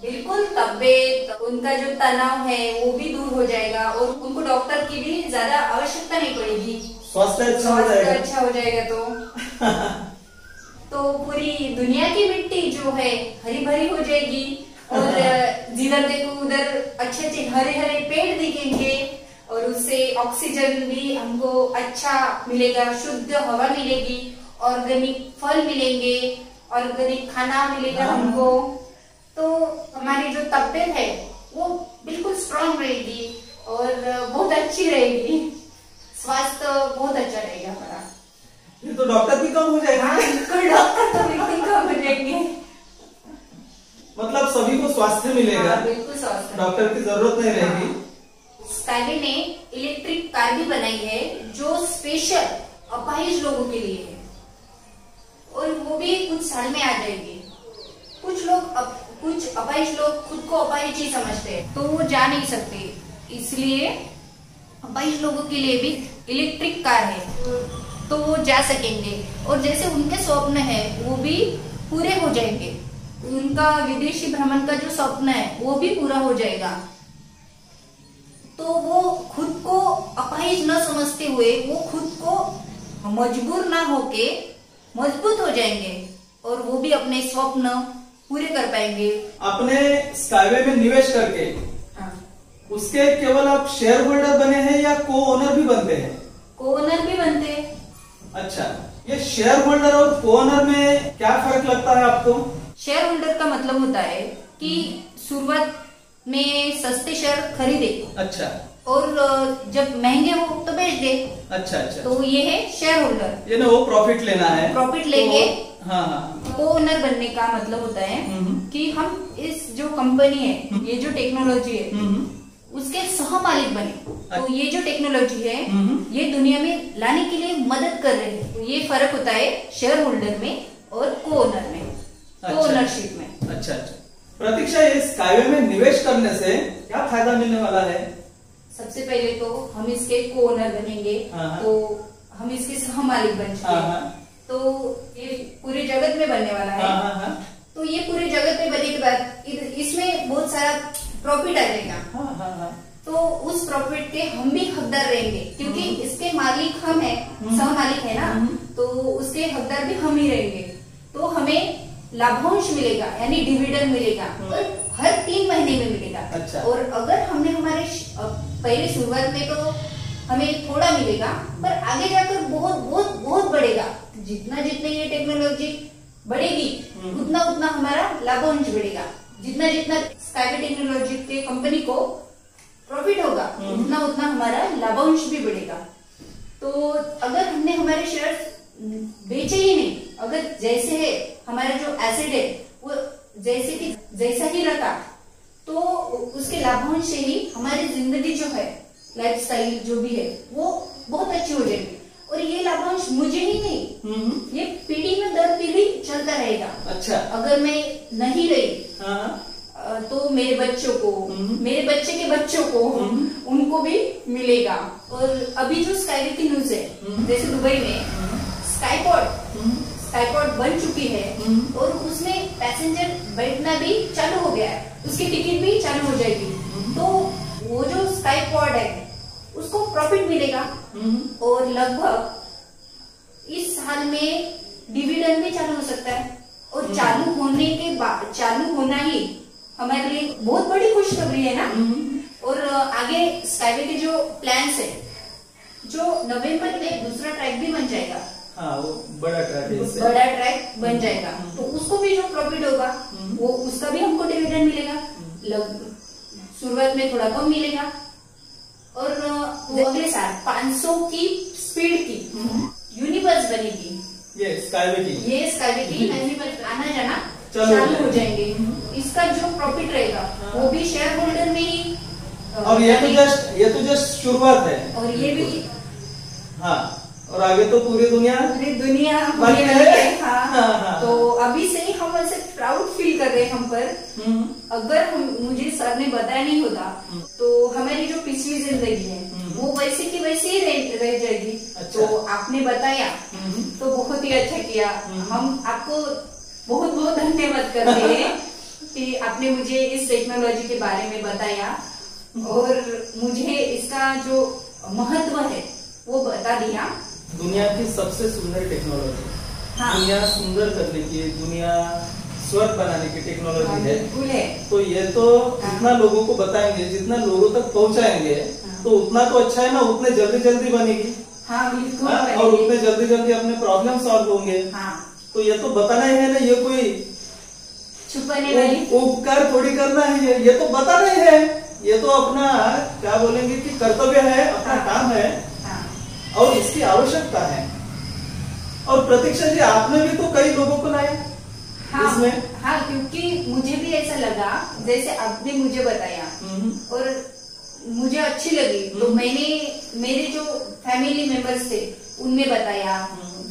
बिल्कुल, तबीयत, उनका जो तनाव है वो भी दूर हो जाएगा और उनको डॉक्टर की भी ज्यादा आवश्यकता नहीं पड़ेगी। स्वास्थ्य अच्छा हो जाएगा तो पूरी दुनिया की मिट्टी जो है हरी भरी हो जाएगी। और जिधर देखो उधर अच्छे अच्छे हरे हरे पेड़ दिखेंगे और उससे ऑक्सीजन भी हमको अच्छा मिलेगा, शुद्ध हवा मिलेगी, ऑर्गेनिक फल मिलेंगे, ऑर्गेनिक खाना मिलेगा हमको। तो हमारी जो तबीयत है वो बिल्कुल स्ट्रांग रहेगी और बहुत अच्छी रहेगी, स्वास्थ्य बहुत अच्छा रहेगा हमारा। ये तो डॉक्टर भी कम हो जाएगा। हाँ बिल्कुल, डॉक्टर तो बिल्कुल कम हो जाएंगे। मतलब सभी को स्वास्थ्य मिलेगा। हाँ, बिल्कुल स्वास्थ्य, डॉक्टर की जरूरत नहीं रहेगी। स्काईवे ने इलेक्ट्रिक कार भी बनाई है जो स्पेशल अपाहिज लोगों के लिए है, और वो भी कुछ साल में आ जाएगी। कुछ अपाहिज लोग खुद को अपाहिज ही समझते हैं, तो वो जा नहीं सकते, इसलिए अपाहिज लोगों के लिए भी इलेक्ट्रिक कार है, तो वो जा सकेंगे और जैसे उनके स्वप्न है वो भी पूरे हो जाएंगे। उनका विदेशी भ्रमण का जो स्वप्न है वो भी पूरा हो जाएगा। तो वो खुद को अपाहिज न समझते हुए वो खुद को मजबूर ना होके मजबूत हो जाएंगे और वो भी अपने स्वप्न पूरे कर पाएंगे। अपने स्काईवे में निवेश करके उसके केवल आप शेयर होल्डर बने हैं या को ओनर भी बनते हैं? को ओनर भी बनते हैं। अच्छा, ये शेयर होल्डर और को ओनर में क्या फर्क लगता है आपको? शेयर होल्डर का मतलब होता है कि शुरुआत में सस्ते शेयर खरीदे, अच्छा, और जब महंगे हो तो बेच दे। अच्छा अच्छा, तो ये है शेयर होल्डर, ये ना वो प्रॉफिट लेना है, प्रॉफिट लेंगे। तो, हाँ, को ओनर बनने का मतलब होता है कि हम इस जो कंपनी है, ये जो टेक्नोलॉजी है, उसके सह मालिक बने। तो ये जो टेक्नोलॉजी है ये दुनिया में लाने के लिए मदद कर रहे हैं। तो ये फर्क होता है शेयर होल्डर में और को ओनर में, को ओनरशिप में। अच्छा अच्छा। प्रतीक्षा, इस स्काईवे में निवेश करने से क्या फायदा मिलने वाला है? सबसे पहले तो हम इसके को ओनर बनेंगे, तो हम इसके सह मालिक बन जाएंगे। तो ये पूरे जगत में बनने वाला है। तो ये पूरे जगत में बनने के बाद इसमें बहुत सारा प्रॉफिट आ जाएगा। तो उस प्रॉफिट के हम भी हकदार रहेंगे, क्योंकि इसके मालिक हम है, सह मालिक है ना, तो उसके हकदार भी हम ही रहेंगे। तो हमें लाभांश मिलेगा, यानी डिविडेंड मिलेगा, और हर 3 महीने में मिलेगा। अच्छा। और अगर हमने हमारे पहले शुरुआत में तो हमें थोड़ा मिलेगा, पर आगे जाकर बहुत बहुत बहुत बढ़ेगा। जितना जितना ये टेक्नोलॉजी बढ़ेगी उतना उतना हमारा लाभांश बढ़ेगा। जितना जितना स्काईवे टेक्नोलॉजी के कंपनी को प्रॉफिट होगा उतना उतना हमारा लाभांश भी बढ़ेगा। तो अगर हमने हमारे शेयर बेचे ही नहीं, अगर जैसे है हमारा जो एसेट है वो जैसा ही रखा, तो उसके लाभांश से ही हमारी जिंदगी जो है, लाइफस्टाइल जो भी है, वो बहुत अच्छी हो जाएगी। और ये लाभांश मुझे ही नहीं, ये पीढ़ी में दर पीढ़ी चलता रहेगा। अच्छा, अगर मैं नहीं रही तो मेरे बच्चों को, मेरे बच्चे के बच्चों को, उनको भी मिलेगा। और अभी जो स्काईवे की न्यूज है, जैसे दुबई में स्काईपॉड बन चुकी है और उसमें पैसेंजर बैठना भी चालू हो गया है, उसकी टिकट भी चालू हो जाएगी। तो वो जो स्काईपॉड है उसको प्रॉफिट मिलेगा, और लगभग इस साल में डिविडेंड भी चालू हो सकता है। और चालू होने के बाद, चालू होना ही हमारे लिए बहुत बड़ी खुशखबरी है ना। और आगे स्काईवे के जो प्लान्स है, जो नवंबर में दूसरा ट्रैक भी बन जाएगा। हाँ, वो बड़ा ट्रैक है, बड़ा ट्रैक बन जाएगा, तो उसको भी जो प्रॉफिट होगा वो उसका भी हमको डिविडेंड मिलेगा। शुरुआत में थोड़ा कम मिलेगा, और वो अगले साल 500 की स्पीड की यूनिबस बनेगी। ये स्काईवे की यूनिबस आना जाना चालू हो जाएंगे। इसका जो प्रॉफिट रहेगा वो भी शेयर होल्डर में ही। और ये तो जस्ट शुरुआत है, और ये भी, हाँ, और आगे तो पूरी दुनिया होने वाली है। हाँ। तो अभी से ही हम ऐसे प्राउड फील कर रहे हैं हम पर। अगर मुझे सर ने बताया नहीं होता तो हमारी जो पिछली जिंदगी है वो वैसे की वैसे ही रह जाएगी। अच्छा। तो आपने बताया तो बहुत ही अच्छा किया। हम आपको बहुत बहुत धन्यवाद करते हैं कि आपने मुझे इस टेक्नोलॉजी के बारे में बताया और मुझे इसका जो महत्व है वो बता दिया। दुनिया की सबसे सुंदर टेक्नोलॉजी, हाँ। दुनिया सुंदर करने की, दुनिया स्वर्ग बनाने की टेक्नोलॉजी है। बिल्कुल है। तो ये तो जितना लोगों को बताएंगे, जितना लोगों तक पहुंचाएंगे, तो उतना तो अच्छा है ना, उतने जल्दी जल्दी बनेगी। हाँ बिल्कुल। और उतने जल्दी जल्दी अपने प्रॉब्लम सॉल्व होंगे। हाँ। तो ये तो बताना ही है ना, ये कोई छुपाने वाली। उपकार थोड़ी करना है, ये तो बता रहे हैं, ये तो अपना क्या बोलेंगे कि कर्तव्य है, अपना काम है और इसकी आवश्यकता है। और प्रतीक्षा जी आपने भी तो कई लोगों को लाया इसमें। हाँ, क्योंकि मुझे भी ऐसा लगा जैसे आपने मुझे बताया और मुझे अच्छी लगी, तो मैंने मेरे जो फैमिली मेंबर्स थे उनमें बताया,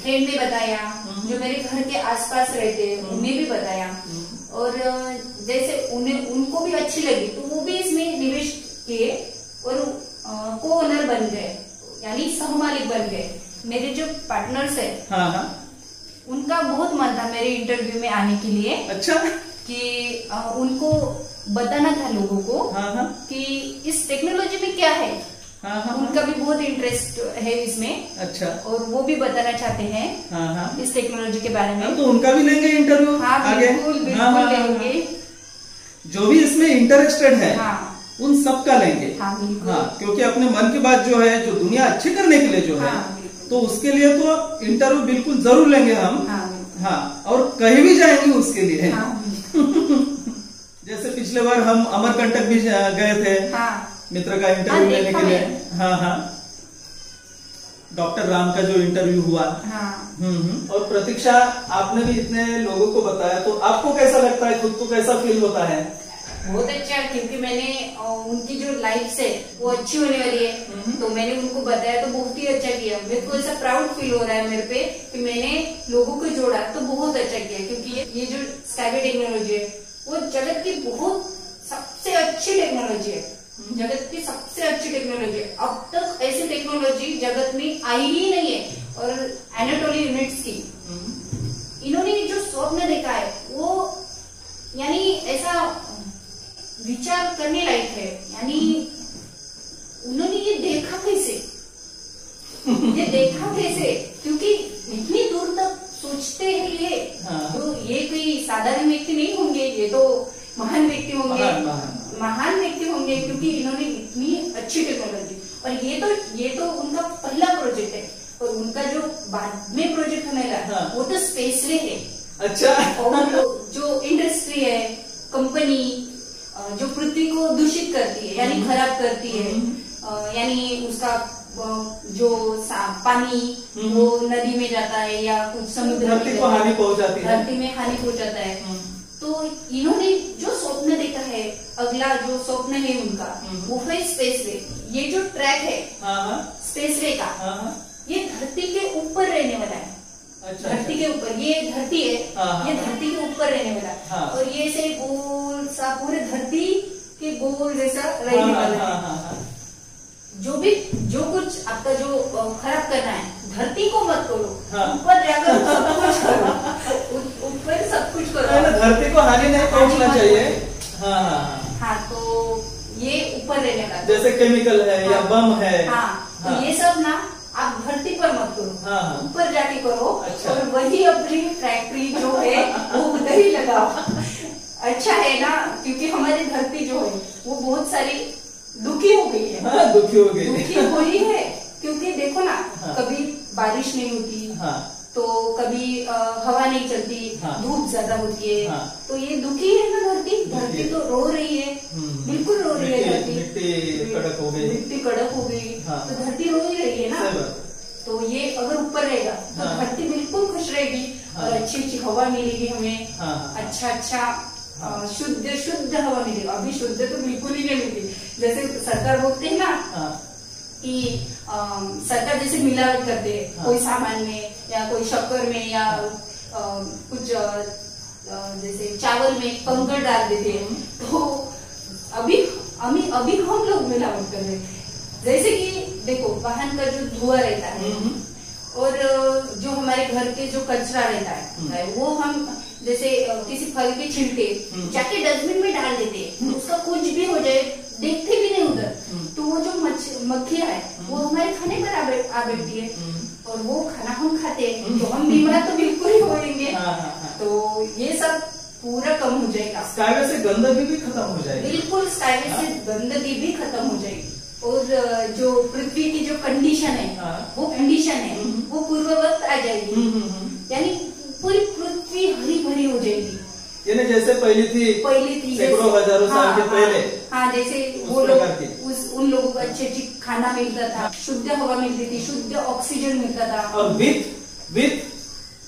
फ्रेंड में बताया, जो मेरे घर के आसपास रहते हैं उन्हें भी बताया और जैसे उनको भी अच्छी लगी तो वो भी इसमें निवेश किए और को ओनर बन गए, यानी सहमालिक बन गए। मेरे जो पार्टनर्स है उनका बहुत मन था मेरे इंटरव्यू में आने के लिए। अच्छा। कि उनको बताना था लोगों को कि इस टेक्नोलॉजी में क्या है। उनका भी बहुत इंटरेस्ट है इसमें। अच्छा। और वो भी बताना चाहते हैं इस टेक्नोलॉजी के बारे में। तो उनका भी लेंगे इंटरव्यू। हाँ, बिल्कुल बिल्कुल लेंगे। जो भी इसमें इंटरेस्टेड है उन सबका लेंगे। हाँ, क्योंकि अपने मन की बात जो है, जो दुनिया अच्छी करने के लिए जो है, तो उसके लिए तो इंटरव्यू बिल्कुल जरूर लेंगे हम। हाँ, और कहीं भी जाएंगे उसके लिए। जैसे पिछले बार हम अमरकंटक भी गए थे मित्र का इंटरव्यू लेने के लिए। हाँ, डॉक्टर राम का जो इंटरव्यू हुआ। और प्रतीक्षा आपने भी इतने लोगों को बताया, तो आपको कैसा लगता है, खुद को कैसा फील होता है? बहुत अच्छा, क्योंकि मैंने उनकी जो लाइफ है वो अच्छी होने वाली है, तो मैंने उनको बताया तो बहुत ही अच्छा किया। मेरे को ऐसा प्राउड फील हो रहा है मेरे पे कि मैंने लोगों को जोड़ा, तो बहुत अच्छा किया। क्योंकि ये जो स्काईवे टेक्नोलॉजी है वो जगत की बहुत सबसे अच्छी टेक्नोलॉजी है, जगत की सबसे अच्छी टेक्नोलॉजी है। अब तक ऐसी टेक्नोलॉजी जगत में आई ही नहीं है। और एनाटोली यूनिट्स की इन्होंने जो स्वप्न देखा है वो यानी ऐसा विचार करने लायक है। यानी उन्होंने ये देखा कैसे, ये देखा कैसे, क्योंकि इतनी दूर तक सोचते हैं ये। तो ये कोई साधारण व्यक्ति नहीं होंगे, ये तो महान व्यक्ति होंगे, महान व्यक्ति होंगे, क्योंकि इन्होंने इतनी अच्छी टेक्नोलॉजी। और ये तो उनका पहला प्रोजेक्ट है और उनका जो बाद में प्रोजेक्ट होने लगा वो तो स्पेसवे है। अच्छा। और जो इंडस्ट्री है, कंपनी जो पृथ्वी को दूषित करती है यानी खराब करती है, यानी उसका जो पानी वो नदी में जाता है या कुछ समुद्र में हानि पहुंचाती है, धरती में हानि पहुंचाता है। तो इन्होंने जो स्वप्न देखा है, अगला जो स्वप्न है उनका वो है स्पेसवे। ये जो ट्रैक है स्पेसवे का, ये धरती के ऊपर रहने वाला है। अच्छा, धरती के ऊपर, ये धरती है, ये धरती के ऊपर रहने वाला है। और ये ऐसे गोल सा पूरे धरती के गोल जैसा रहने वाला है। जो कुछ आपका जो खराब करना है, धरती को मत करो, ऊपर जाकर सब कुछ करो, ऊपर सब कुछ करो, धरती को हानि नहीं पहुंचना चाहिए। हाँ, तो ये ऊपर रहने वाला, जैसे केमिकल है या बम है। तो ये सब ना आप धरती पर मत करो, ऊपर जाके करो। अच्छा। और वही अपनी फैक्ट्री जो है वो उधर ही लगाओ। अच्छा है ना, क्योंकि हमारी धरती जो है वो बहुत सारी दुखी हो गई है। दुखी हो गई, दुखी हुई है, क्योंकि देखो ना, कभी बारिश नहीं होती, तो कभी हवा नहीं चलती, धूप ज्यादा होती है, तो ये दुखी है ना धरती। धरती तो रो रही है, बिल्कुल रो रही है धरती। मिट्टी कड़क हो गई, मिट्टी कड़क हो गई, तो धरती रो ही रही है ना। तो ये अगर ऊपर रहेगा तो धरती बिल्कुल खुश रहेगी और अच्छी अच्छी हवा मिलेगी हमें, अच्छा शुद्ध हवा मिलेगी। अभी शुद्ध तो बिल्कुल ही नहीं मिलती। जैसे सरकार बोलते हैं ना कि सरकार जैसे मिलावट करते हैं कोई सामान में या कोई शक्कर में या कुछ जैसे चावल में कंकड़ डाल देते हैं, तो अभी हम लोग मिलावट कर रहे हैं। जैसे कि देखो, वाहन का जो धुआं रहता है और जो हमारे घर के जो कचरा रहता है वो हम जैसे किसी फल के छिलके जाके डस्टबिन में डाल देते हैं, उसका कुछ भी हो जाए देखते भी नहीं उधर, तो वो जो मक्खियां है वो हमारे खाने पर आ बैठती है और वो खाना हम खाते हैं, तो हम बीमार तो बिल्कुल ही होंगे। तो ये सब पूरा कम हो जाएगा। स्काईवे से गंदगी भी खत्म हो जाएगी। बिल्कुल, स्काईवे से गंदगी भी खत्म हो जाएगी। और जो पृथ्वी की जो कंडीशन है वो कंडीशन है वो पूर्ववत आ जाएगी, यानी पूरी पृथ्वी हरी भरी हो जाएगी। यानी जैसे पहली थी सैकड़ों हजारों साल के पहले। हाँ, जैसे वो लोग उन लोगों को अच्छी खाना मिलता था, शुद्ध हवा मिलती थी, शुद्ध ऑक्सीजन मिलता था, और विथ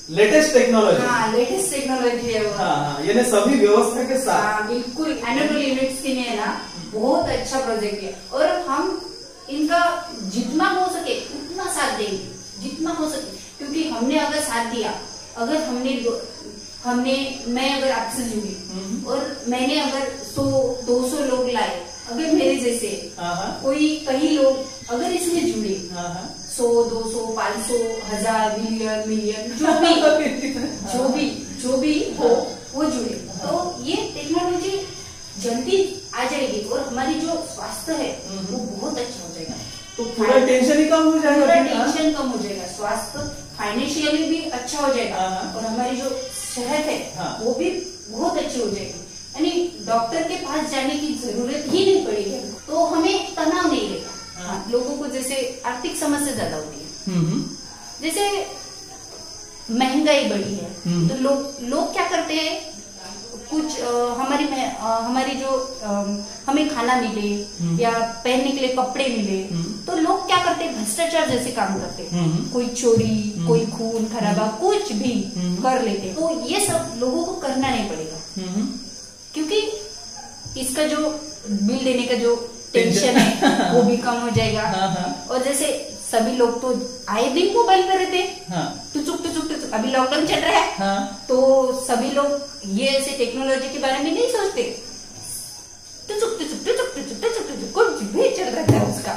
लेटेस्ट टेक्नोलॉजी। हाँ, लेटेस्ट टेक्नोलॉजी है वो। हाँ, यानी सभी व्यवस्था के साथ। हाँ, बिल्कुल। एनुअल यूनिट्स के लिए ना बहुत अच्छा प्रोजेक्ट है, और हम इनका जितना हो सके उतना साथ देंगे, जितना हो सके, क्योंकि हमने अगर साथ दिया, अगर मैं अगर आपसे जुड़ी और मैंने अगर 100-200 लोग लाए, अगर मेरे जैसे कोई कई लोग अगर इसमें जुड़े, 100-200 500 1000 मिलियन जो भी हो वो जुड़े, तो ये टेक्नोलॉजी जल्दी आ जाएगी और हमारी जो स्वास्थ्य है वो बहुत अच्छा हो जाएगा। तो पूरा टेंशन ही कम हो जाएगा, पूरा टेंशन कम हो जाएगा, स्वास्थ्य फाइनेंशियली भी अच्छा हो जाएगा, और हमारी जो सेहत है वो भी बहुत अच्छी हो जाएगी। यानी डॉक्टर के पास जाने की जरूरत ही नहीं पड़ेगी, तो हमें तनाव नहीं रहेगा। लोगों को जैसे आर्थिक समस्या ज्यादा होती है, जैसे महंगाई बढ़ी है, तो लोग क्या करते हैं, कुछ हमारी जो हमें खाना मिले या पहनने के लिए कपड़े मिले, तो लोग क्या करते हैं, भ्रष्टाचार जैसे काम करते हैं, कोई चोरी, कोई खून खराबा, कुछ भी कर लेते। तो ये सब लोगों को करना नहीं पड़ेगा, क्योंकि इसका जो बिल देने का जो टेंशन है वो भी कम हो जाएगा। और जैसे सभी लोग तो आए दिन मोबाइल पे रहते हैं, टुचुक अभी लॉकडाउन चल रहा है, तो सभी लोग ये ऐसे टेक्नोलॉजी के बारे में नहीं सोचते, टुचुक कुछ भी चल रहा है उसका।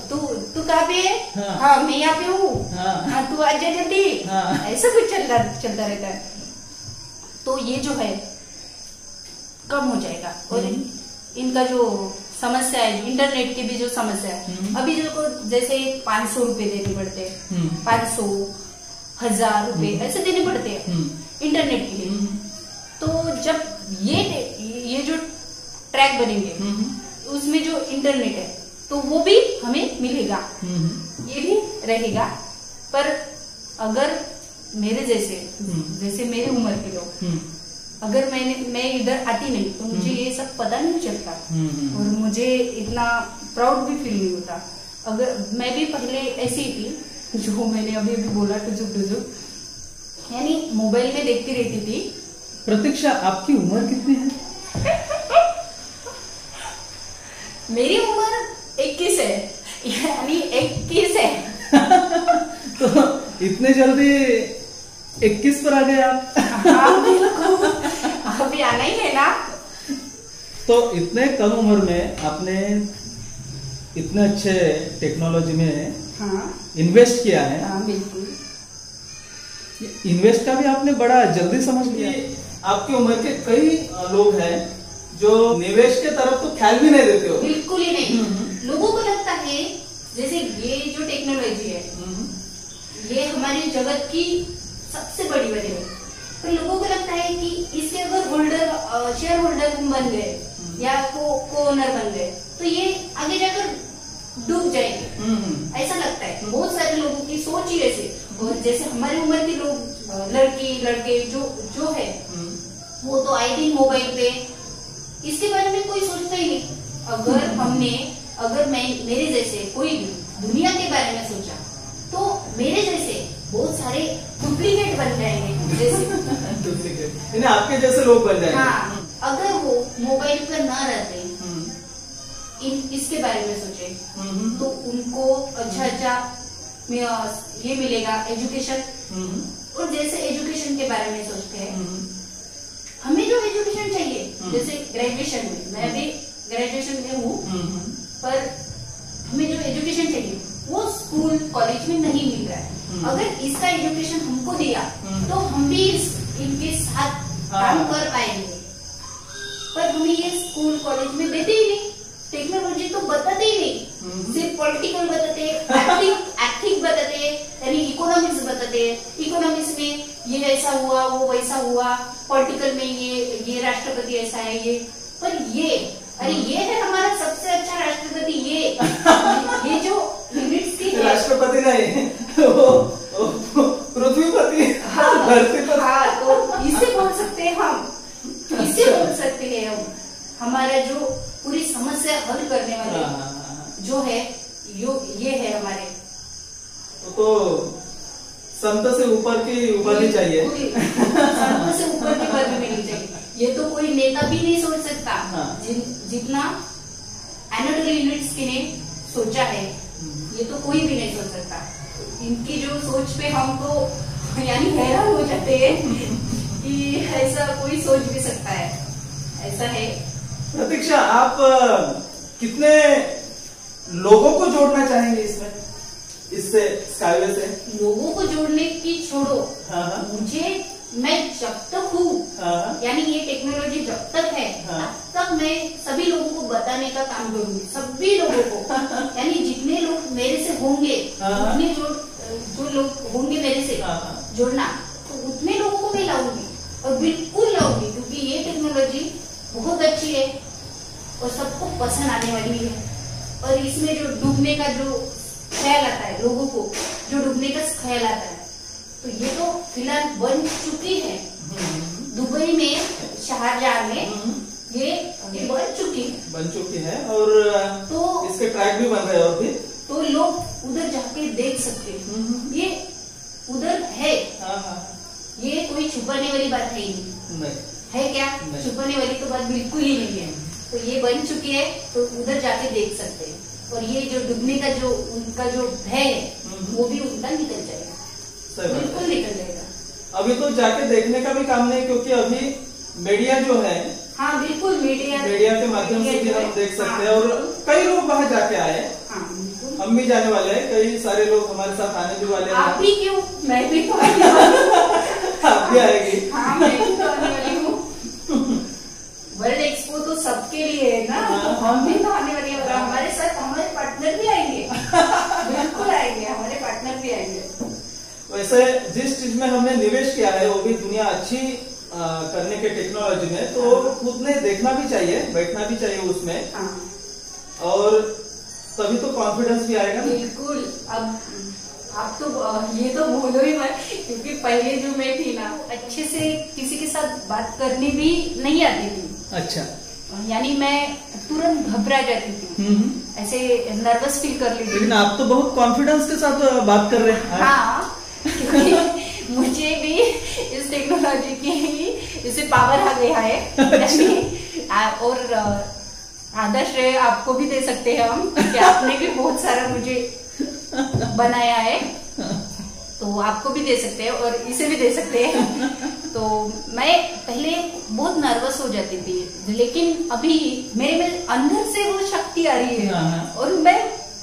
तू कहाँ पे है? हाँ, मैं यहाँ पे हूँ। हाँ, तू आ जा जल्दी। ऐसा कुछ चलता रहता है, तो ये जो है कम हो जाएगा। और इनका जो समस्या है, इंटरनेट की भी जो समस्या है, अभी जो जैसे 500 रुपए देने पड़ते हैं, 500 1000 रुपए ऐसे देने पड़ते हैं इंटरनेट के लिए। तो जब ये जो ट्रैक बनेंगे उसमें जो इंटरनेट है तो वो भी हमें मिलेगा, ये भी रहेगा। पर अगर मेरे जैसे मेरी उम्र के लोग, अगर मैं इधर आती नहीं तो मुझे ये सब पता नहीं चलता, और मुझे इतना प्राउड भी फील नहीं होता। अगर मैं भी पहले ऐसी ही थी, जो मैंने अभी बोला, टुजुक, यानी मोबाइल में देखती रहती थी। प्रतीक्षा, आपकी उम्र कितनी है? मेरी उम्र 21 है, यानी 21 है। तो इतने जल्दी 21 पर आ गए आप? हाँ, बिल्कुल, अभी आना ही है ना। तो इतने कम उम्र में आपने इतने अच्छे टेक्नोलॉजी में इन्वेस्ट किया है। हाँ, बिल्कुल। इन्वेस्ट का भी आपने बड़ा जल्दी समझ लिया। आपकी उम्र के कई लोग हैं जो निवेश के तरफ तो ख्याल भी नहीं देते हो। बिल्कुल ही नहीं। लोगों को लगता है जैसे ये जो टेक्नोलॉजी है ये हमारी जगत की सबसे बड़ी वजह है, पर लोगों को लगता है कि इसके अगर शेयर होल्डर बन गए या को ओनर बन गए तो ये आगे जाकर डूब जाएंगे, ऐसा लगता है। बहुत सारे लोगों की सोच ही ऐसे। और जैसे हमारी उम्र के लोग, लड़की लड़के जो है वो तो आए दिन मोबाइल पे, इसके बारे में कोई सोचता ही नहीं। अगर मेरे जैसे कोई भी दुनिया के बारे में सोचा तो मेरे जैसे बहुत सारे डुप्लीकेट बन जाएंगे, जैसे आपके जैसे लोग बन जाएंगे। हाँ, अगर वो मोबाइल पर ना रहते, इसके बारे में सोचे तो उनको अच्छा ये मिलेगा एजुकेशन। और जैसे एजुकेशन के बारे में सोचते हैं, हमें जो एजुकेशन चाहिए, जैसे ग्रेजुएशन में, मैं भी ग्रेजुएशन में हूँ, पर हमें जो एजुकेशन चाहिए वो स्कूल कॉलेज में नहीं मिल रहा है। अगर इसका एजुकेशन हमको दिया तो हम भी इनके साथ काम कर पाएंगे, पर हमें ये स्कूल कॉलेज में देते ही नहीं। टेक्नोलॉजी तो बताते ही नहीं, सिर्फ पॉलिटिकल बताते, आर्थिक बताते, यानी इकोनॉमिक्स बताते। इकोनॉमिक्स में ये ऐसा हुआ, वो वैसा हुआ, पॉलिटिकल में ये राष्ट्रपति ऐसा है, ये पर ये है हमारा सबसे अच्छा राष्ट्रपति। ये जो यूनिट्स की राष्ट्रपति नहीं, वो पृथ्वीपति, धरतीपति। हाँ, तो इसे बोल सकते हैं हम, इसे बोल सकते हैं हम। हमारा जो पूरी समस्या हल करने वाले जो है ये है हमारे। तो संत से ऊपर की उपाधि चाहिए, संत से ऊपर की उपाधि मिलनी चाहिए। ये तो कोई नेता भी नहीं सोच सकता। जितना एनाटॉली यूनिट्स्की ने सोचा है ये तो कोई भी नहीं सोच सकता। इनकी जो सोच पे हम तो यानी हैरान हो जाते हैं कि ऐसा कोई सोच भी सकता है, ऐसा है। प्रतीक्षा, आप कितने लोगों को जोड़ना चाहेंगे इसमें, इससे स्काईवे से? लोगों को जोड़ने की छोड़ो, मुझे मैं जब तक हूँ यानी ये टेक्नोलॉजी जब तक है तब तक मैं सभी लोगों को बताने का काम करूंगी। सभी लोगों को यानी जितने लोग मेरे से होंगे, उतने जो लोग होंगे मेरे से जुड़ना, तो उतने लोगों को मैं लाऊंगी और बिल्कुल लाऊंगी, क्योंकि ये टेक्नोलॉजी बहुत अच्छी है और सबको पसंद आने वाली है। और इसमें जो डूबने का जो ख्याल आता है लोगों को, जो डूबने का ख्याल आता है, तो ये तो फिलहाल बन चुकी है। दुबई में, शारजाह में ये बन चुकी है और तो इसके ट्रैक भी बन रहे हैं और भी, तो लोग उधर जाके देख सकते हैं। ये उधर है। ये कोई छुपाने वाली बात है ही नहीं है क्या? छुपाने वाली तो बात बिल्कुल ही नहीं है। तो ये बन चुकी है, तो उधर जाके देख सकते हैं। और ये जो डूबने का जो उनका जो भय है वो भी उनका निकल जाएगा, बिल्कुल निकल जाएगा। अभी तो जाके देखने का भी काम नहीं, क्योंकि अभी मीडिया जो है, हाँ बिल्कुल, मीडिया के माध्यम से भी हम देख सकते हैं। और कई लोग वहाँ जाके आए, हम भी जाने वाले हैं, कई सारे लोग हमारे साथ आने भी वाले हैं। आप भी क्यों, मैं भी तो आने वाली हूँ। आप भी आएगी? हाँ, मैं भी तो आने वाली हूँ। वर्ल्ड एक्सपो तो सबके लिए है ना, हम भी तो आने वाली है। हमारे साथ हमारे पार्टनर भी आएंगे, बिल्कुल आएंगे, हमारे पार्टनर भी आएंगे। वैसे जिस चीज में हमने निवेश किया है वो भी दुनिया अच्छी करने के टेक्नोलॉजी में, तो खुद ने देखना भी चाहिए, बैठना भी चाहिए उसमें, और तभी तो कॉन्फिडेंस भी आएगा। बिल्कुल। अब आप तो ये तो बोलो ही मत, क्योंकि पहले जो मैं थी ना, अच्छे से किसी के साथ बात करनी भी नहीं आती थी। अच्छा। यानी मैं तुरंत घबरा जाती थी, ऐसे नर्वस फील कर लेती थी। लेकिन आप तो बहुत कॉन्फिडेंस के साथ बात कर रहे हैं। हाँ, क्योंकि मुझे भी इस टेक्नोलॉजी की इसे पावर आ गया है। और आधा श्रेय आपको भी दे सकते हैं हम, कि आपने भी बहुत सारा मुझे बनाया है, तो आपको भी दे सकते हैं और इसे भी दे सकते हैं। तो मैं पहले बहुत नर्वस हो जाती थी, लेकिन अभी मेरे में अंदर से वो शक्ति आ रही है और मैं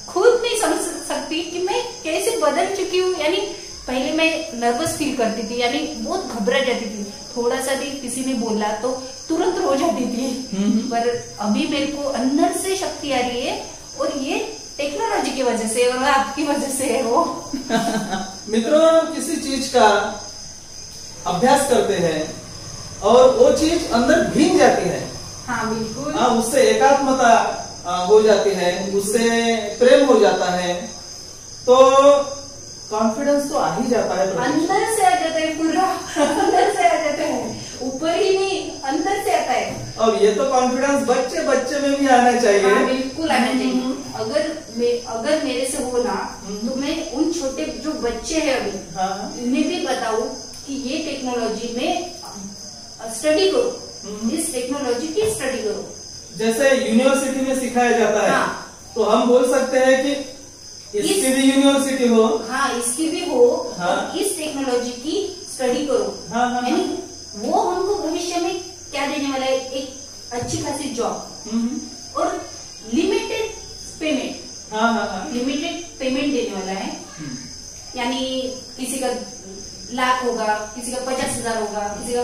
खुद नहीं समझ सकती कि मैं कैसे बदल चुकी हूँ। यानी पहले मैं नर्वस फील करती थी, यानी बहुत घबरा जाती थी, थोड़ा सा भी किसी ने बोला तो तुरंत रो जाती थी। पर अभी मेरे को अंदर से शक्ति आ रही है, और ये टेक्नोलॉजी की वजह से और आपकी वजह से है वो। मित्रों, किसी चीज का अभ्यास करते हैं और वो चीज अंदर भीग जाती है। हाँ बिल्कुल। उससे एकात्मता हो जाती है, उससे प्रेम हो जाता है, तो कॉन्फिडेंस तो आ ही जाता है। अंदर से आ जाता है, पूरा अंदर से आ जाता है, ऊपर ही नहीं, अंदर से आता है। और ये तो कॉन्फिडेंस बच्चे में भी आना चाहिए। हाँ, बिल्कुल आना चाहिए। अगर मेरे से हो ना, तो मैं उन छोटे जो बच्चे हैं अभी, उन्हें भी बताऊं कि ये टेक्नोलॉजी में स्टडी करो, इस टेक्नोलॉजी की स्टडी करो। जैसे यूनिवर्सिटी में सिखाया जाता है, तो हम बोल सकते हैं कि इसकी भी यूनिवर्सिटी हो। हाँ, इसकी भी हो। इस टेक्नोलॉजी की स्टडी करो। यानी वो हमको भविष्य में क्या देने वाला है, एक अच्छी खासी जॉब और लिमिटेड पेमेंट। लिमिटेड पेमेंट देने वाला है। यानी किसी का लाख होगा, किसी का 50,000 होगा, किसी का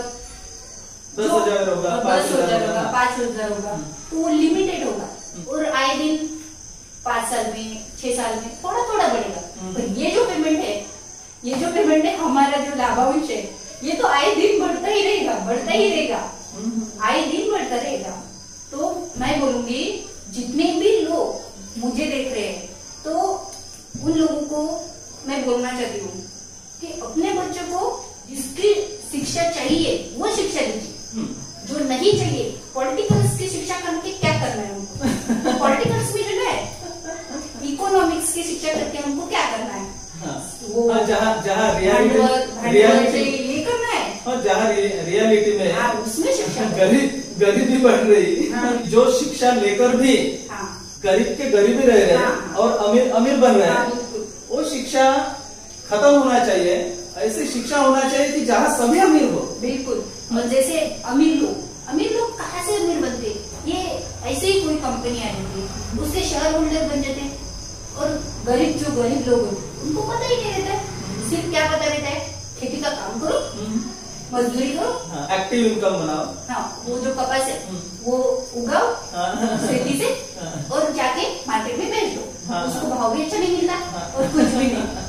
10,000 होगा, 10,000 होगा, 5,000 होगा, तो वो लिमिटेड होगा। और आए दिन 5 साल में, 6 साल में थोड़ा थोड़ा बढ़ेगा। पर ये जो पेमेंट है, हमारा जो लाभांश है, ये तो आए दिन बढ़ता ही रहेगा, बढ़ता ही रहेगा, आए दिन बढ़ता रहेगा। तो मैं बोलूंगी, जितने भी लोग मुझे देख रहे हैं, तो उन लोगों को मैं बोलना चाहती हूँ कि अपने बच्चों को जिसकी शिक्षा चाहिए वो शिक्षा लीजिए, जो नहीं चाहिए पॉलिटिकल्स की शिक्षा करके क्या करना है हमको, पॉलिटिकल्स में जो है इकोनॉमिक्स की शिक्षा करके हमको क्या करना है, वो जहाँ रियलिटी ये करना है, और जहाँ रियलिटी में उसमें शिक्षा गरीबी बढ़ रही, जो शिक्षा लेकर भी गरीब के गरीबी रह रहे हैं और अमीर बन रहे हैं, वो शिक्षा खत्म होना चाहिए। ऐसी शिक्षा होना चाहिए कि जहाँ सभी अमीर हो। बिल्कुल। और जैसे अमीर लोग कहाँ से अमीर बनते, ये ऐसे ही कोई कंपनी आ जाती है उससे शेयर होल्डर बन जाते हैं, और गरीब लोग उनको पता ही नहीं रहता है, सिर्फ क्या पता रहता है, खेती का काम करो, मजदूरी करो, एक्टिव इनकम बनाओ, हाँ वो जो कपास है वो उगाओ खेती से और जाके मार्केट में बेच दो, उसको भाव भी अच्छा नहीं मिलता और कुछ भी नहीं।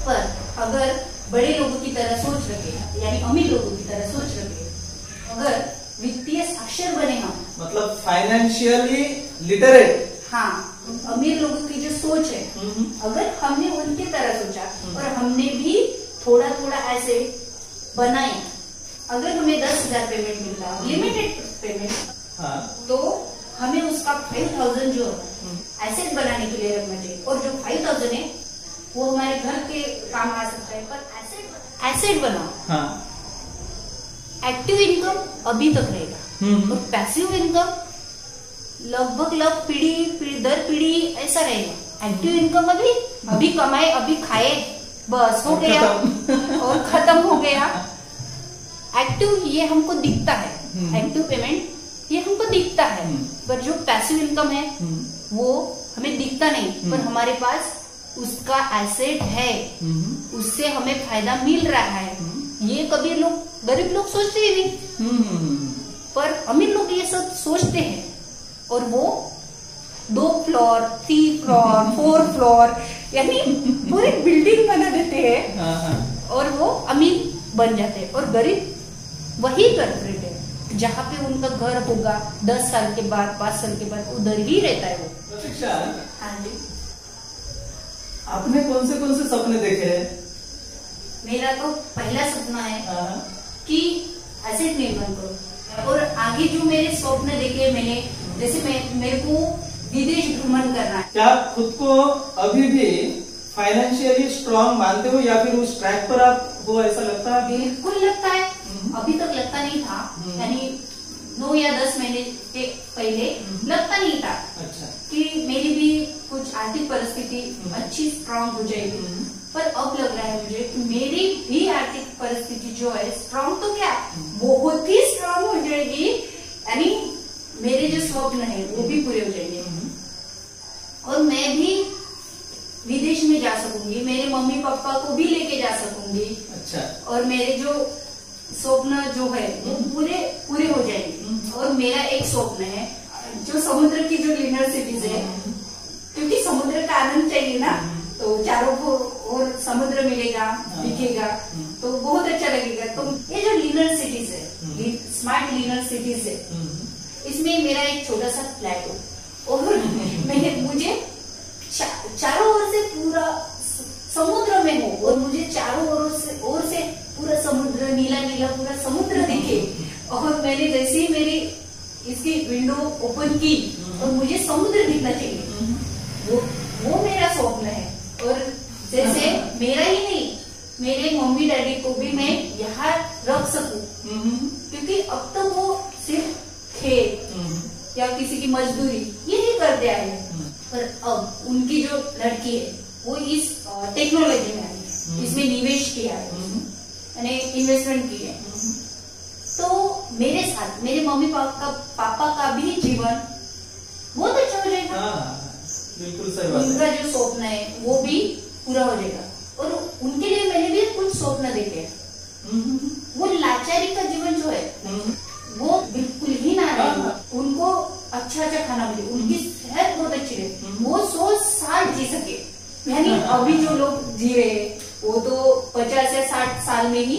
पर अगर बड़े लोगों की तरह सोच रखे, यानी अमीर लोगों की तरह सोच रखे, अगर वित्तीय साक्षर बने हम, मतलब फाइनेंशियली लिटरेट, हाँ अमीर लोगों की जो सोच है, अगर हमने उनकी तरह सोचा और हमने भी थोड़ा थोड़ा ऐसे बनाए, अगर हमें 10,000 पेमेंट मिलता, लिमिटेड पेमेंट, तो हमें उसका 5,000 जो एसेट बनाने के लिए रखना चाहिए, और जो 5,000 है वो हमारे घर के काम आ सकता है, पर एसेट बनाओ। एक्टिव इनकम अभी तक रहेगा, और पैसिव इनकम लगभग पीढ़ी दर पीढ़ी ऐसा रहेगा। एक्टिव इनकम अभी कमाए, अभी खाए, बस हो गया और खत्म हो गया। एक्टिव ये हमको दिखता है, एक्टिव पेमेंट ये हमको दिखता है, पर जो पैसिव इनकम है वो हमें दिखता नहीं, पर हमारे पास उसका एसेट है, उससे हमें फायदा मिल रहा है। ये कभी गरीब लोग सोचते ही नहीं, पर अमीर लोग ये सब सोचते हैं, और वो 2 फ्लोर 3 फ्लोर 4 फ्लोर यानी पूरी बिल्डिंग बना देते हैं, और वो अमीर बन जाते हैं, और गरीब वही कल्प्रिट है, जहाँ पे उनका घर होगा 10 साल के बाद 5 साल के बाद उधर ही रहता है वो। हाँ जी। आपने कौन से सपने देखे हैं? मेरा तो पहला सपना है कि एसेट निर्माण करो, और आगे जो मेरे स्वप्न देखे मैंने, जैसे मेरे को विदेश भ्रमण करना है। क्या आप खुद को अभी भी फाइनेंशियली स्ट्रांग मानते हो, या फिर उस ट्रैक पर आप हो, ऐसा लगता है? बिल्कुल लगता है, अभी तक लगता नहीं था, यानी 9 या 10 महीने के पहले लगता नहीं था। अच्छा। कि मेरी भी कुछ आर्थिक परिस्थिति अच्छी स्ट्रांग हो जाएगी, पर अब लग रहा है मुझे कि मेरी भी आर्थिक परिस्थिति जो है स्ट्रांग तो क्या बहुत ही स्ट्रांग हो जाएगी, यानी मेरे जो स्वप्न है वो भी पूरे हो जाएंगे, और मैं भी विदेश में जा सकूंगी, मेरे मम्मी पापा को भी लेके जा सकूंगी। अच्छा। और मेरे जो स्वप्न जो है वो पूरे हो जाएंगे। और मेरा एक स्वप्न है जो समुद्र की जो लिनर सिटीज है, क्योंकि समुद्र का आनंद चाहिए ना, तो चारों को और समुद्र मिलेगा, दिखेगा, तो बहुत अच्छा लगेगा। तो ये जो लिनर सिटीज है, स्मार्ट लिनर सिटीज है, इसमें मेरा एक छोटा सा फ्लैट हो, और मुझे चारों ओर से पूरा समुद्र में हो, और मुझे चारों ओर से पूरा समुद्र, नीला नीला पूरा समुद्र दिखे, और मैंने जैसे ही मेरी इसकी विंडो ओपन की और मुझे समुद्र दिखना चाहिए, वो मेरा स्वप्न है। और जैसे मेरा ही नहीं, मेरे मम्मी डैडी को भी मैं यहाँ रख सकूं, क्योंकि अब तो वो सिर्फ खेत या किसी की मजदूरी यही करते आए हैं, पर अब उनकी जो लड़की है वो इस टेक्नोलॉजी में आई, इसमें निवेश किया है, यानी इन्वेस्टमेंट की है, तो मेरे साथ मेरे मम्मी पापा का भी जीवन बहुत अच्छा हो जाएगा। बिल्कुल सही बात है। उनका जो स्वप्न है वो भी पूरा हो जाएगा, और उनके लिए मैंने भी कुछ स्वप्न देखे हैं। वो लाचारी का जीवन जो है वो बिल्कुल ही ना रहे, उनको अच्छा खाना मिले, उनकी सेहत बहुत अच्छी रहे, वो 100 साल जी सके। यानी अभी जो लोग जी रहे हैं वो तो 50 या 60 साल में ही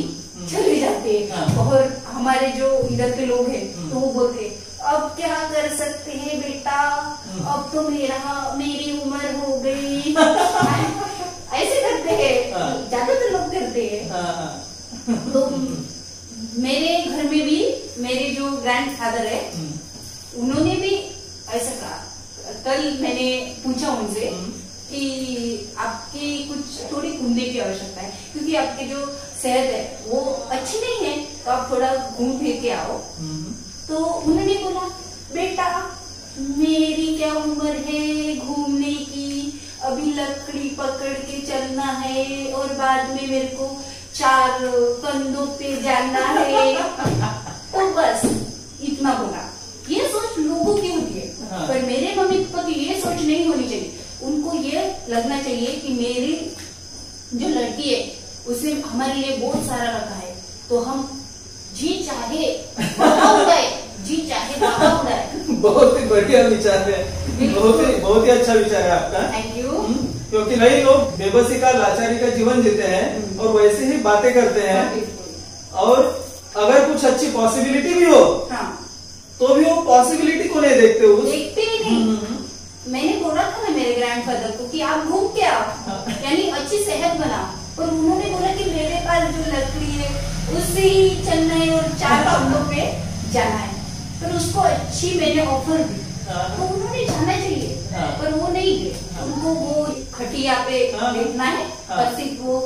चले जाते हैं, और हमारे जो इधर के लोग हैं तो वो बोलते अब क्या कर सकते हैं बेटा, अब तो मेरी उम्र हो गई, ऐसे करते हैं, ज्यादातर लोग करते हैं। तो मेरे घर में भी मेरे जो ग्रैंडफादर है उन्होंने भी ऐसा कहा। कल मैंने पूछा उनसे कि आपकी कुछ थोड़ी घूमने की आवश्यकता है, क्योंकि आपकी जो सेहत है वो अच्छी नहीं है, तो आप थोड़ा घूम फिर के आओ। तो उन्होंने बोला, बेटा मेरी क्या उम्र है घूमने की, अभी लकड़ी पकड़ के चलना है और बाद में मेरे को 4 कंधों पे जाना है। तो बस इतना बोला। ये सोच लोगों की होती है, हाँ। पर मेरे मम्मी पापा की ये सोच नहीं होनी चाहिए। उनको ये लगना चाहिए कि मेरी जो लड़की है उसने हमारे लिए बहुत सारा रखा है, तो हम जी चाहे वहाँ उड़ाए, जी चाहे वहाँ उड़ाए। बहुत ही बढ़िया विचार है, बहुत ही अच्छा विचार है आपका। Thank you. क्योंकि कई लोग बेबसी का, लाचारी का जीवन जीते हैं और वैसे ही बातें करते हैं, और अगर कुछ अच्छी पॉसिबिलिटी भी हो हाँ, तो भी वो पॉसिबिलिटी को नहीं देखते हो। देखते ही नहीं। मैंने बोला था ना मेरे ग्रैंडफादर को कि आप घूम के आओ, यानी अच्छी सेहत बनाओ, और उन्होंने बोला कि मेरे पास जो लकड़ी है उससे ही चलना है और 4 कंधों पे जाना है। पर उसको अच्छी मैंने ऑफर दी, तो उन्होंने जाना चाहिए, पर वो नहीं गए। उनको वो खटिया पे बैठना है और सिर्फ वो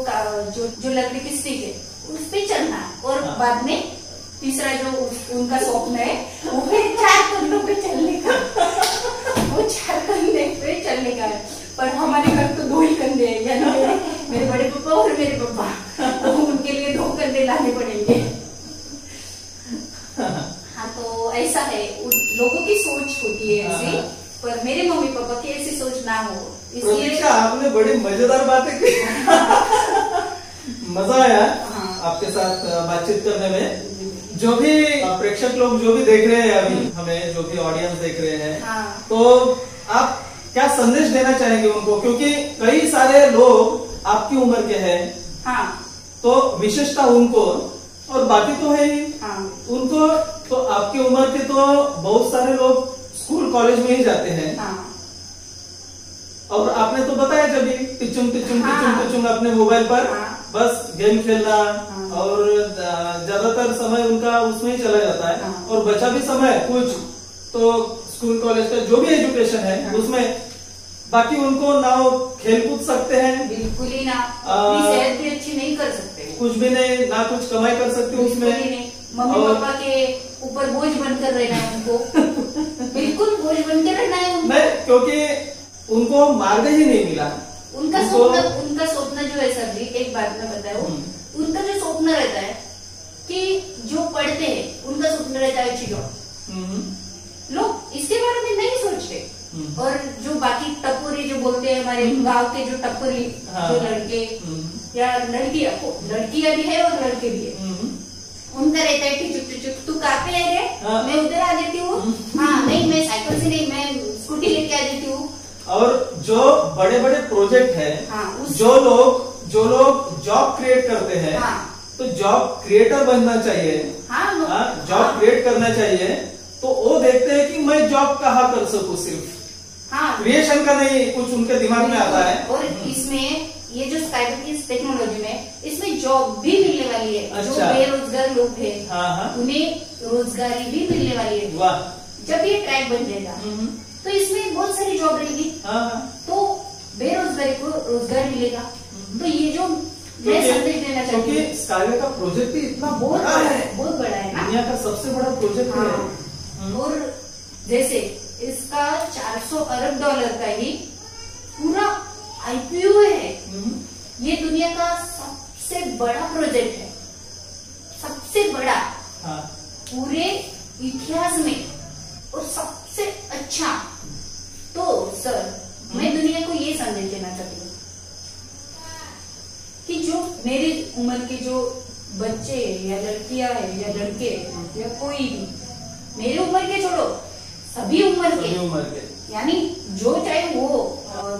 जो लकड़ी की स्टिक है उस पे चलना है, और बाद में तीसरा जो उनका स्वप्न है वो फिर 4 कंधों पे चलने का। वो 4 कंधे पे चलने का है, पर हमारे घर तो 2 ही कंधे हैं, यानी मेरे बड़े पापा और मेरे पापा, तो उनके लिए 2 कंधे लाने पड़ेंगे। हाँ, तो ऐसा है, लोगों की सोच होती है ऐसी, पर मेरे मम्मी पापा की ऐसी सोच ना हो, इसलिए। आपने बड़ी मजेदार बातें की। मजा आया आपके साथ बातचीत करने में। जो भी प्रेक्षक लोग जो भी देख रहे हैं अभी हमें, जो भी ऑडियंस देख रहे हैं, तो आप क्या संदेश देना चाहेंगे उनको, क्योंकि कई सारे लोग आपकी उम्र के हैं। हाँ। तो विशेषता उनको, और बाकी तो है ही उनको, तो आपकी उम्र के तो बहुत सारे लोग स्कूल कॉलेज में ही जाते हैं। और आपने तो बताया जब टिचुंग अपने मोबाइल पर बस गेम खेलना, और ज्यादातर समय उनका उसमें ही चला जाता है, और बचा भी समय कुछ तो स्कूल कॉलेज का जो भी एजुकेशन है उसमें, बाकी उनको ना वो खेल कूद सकते हैं, बिल्कुल ही ना, अपनी सेहत भी अच्छी नहीं कर सकते, कुछ भी नहीं, ना कुछ कमाई कर सकते उसमें। मम्मी पापा के ऊपर बोझ बनकर रहना है उनको। बिल्कुल बोझ बनकर रहना है उनको। नहीं, क्योंकि उनको मार्ग ही नहीं मिला। उनका स्वप्न जो है सर जी, एक बात मैं बताऊं, उनका जो स्वप्न रहता है कि जो पढ़ते हैं उनका स्वप्न रहता है अच्छी जॉब। लोग इसके बारे में नहीं सोचते। और जो बाकी टपोरी जो बोलते हैं, हमारे गांव के जो टपोरी जो लड़के या लड़कियां भी है और लड़के भी है, उनका रहता है कि चुप तू कहाँ पे है रे, मैं उधर आ जाती हूँ। हाँ, नहीं मैं साइकिल से नहीं, मैं स्कूटी लेके आ जाती हूँ। और जो बड़े बड़े प्रोजेक्ट है, जो लोग जॉब क्रिएट करते हैं, तो जॉब क्रिएटर बनना चाहिए। जॉब क्रिएट करना चाहिए, तो वो देखते हैं कि मैं जॉब कहाँ कर सकूं, सिर्फ क्रिएशन का नहीं कुछ उनके दिमाग में आता है। और इसमें ये जो स्काईप की टेक्नोलॉजी में, इसमें जॉब भी मिलने वाली है। जो बेरोजगार लोग हैं उन्हें रोजगारी भी मिलने वाली है। वाह। जब ये ट्रैक बन जाएगा तो इसमें बहुत सारी जॉब रहेगी, तो बेरोजगारी को रोजगार मिलेगा। तो ये जो मैं संदेश देना चाहती हूँ, क्योंकि स्काईवे का प्रोजेक्ट ही इतना बहुत बड़ा है ना, दुनिया का सबसे बड़ा प्रोजेक्ट है। और जैसे इसका 400 अरब डॉलर का ही पूरा आईपीओ है। ये दुनिया का सबसे बड़ा प्रोजेक्ट है, सबसे बड़ा पूरे इतिहास में, और सबसे अच्छा। तो सर मैं दुनिया को ये संदेश देना चाहती हूँ कि जो मेरी उम्र के जो बच्चे या लड़कियां है या लड़के या कोई भी, मेरी उम्र के छोड़ो, सभी उम्र के, यानी जो चाहे वो,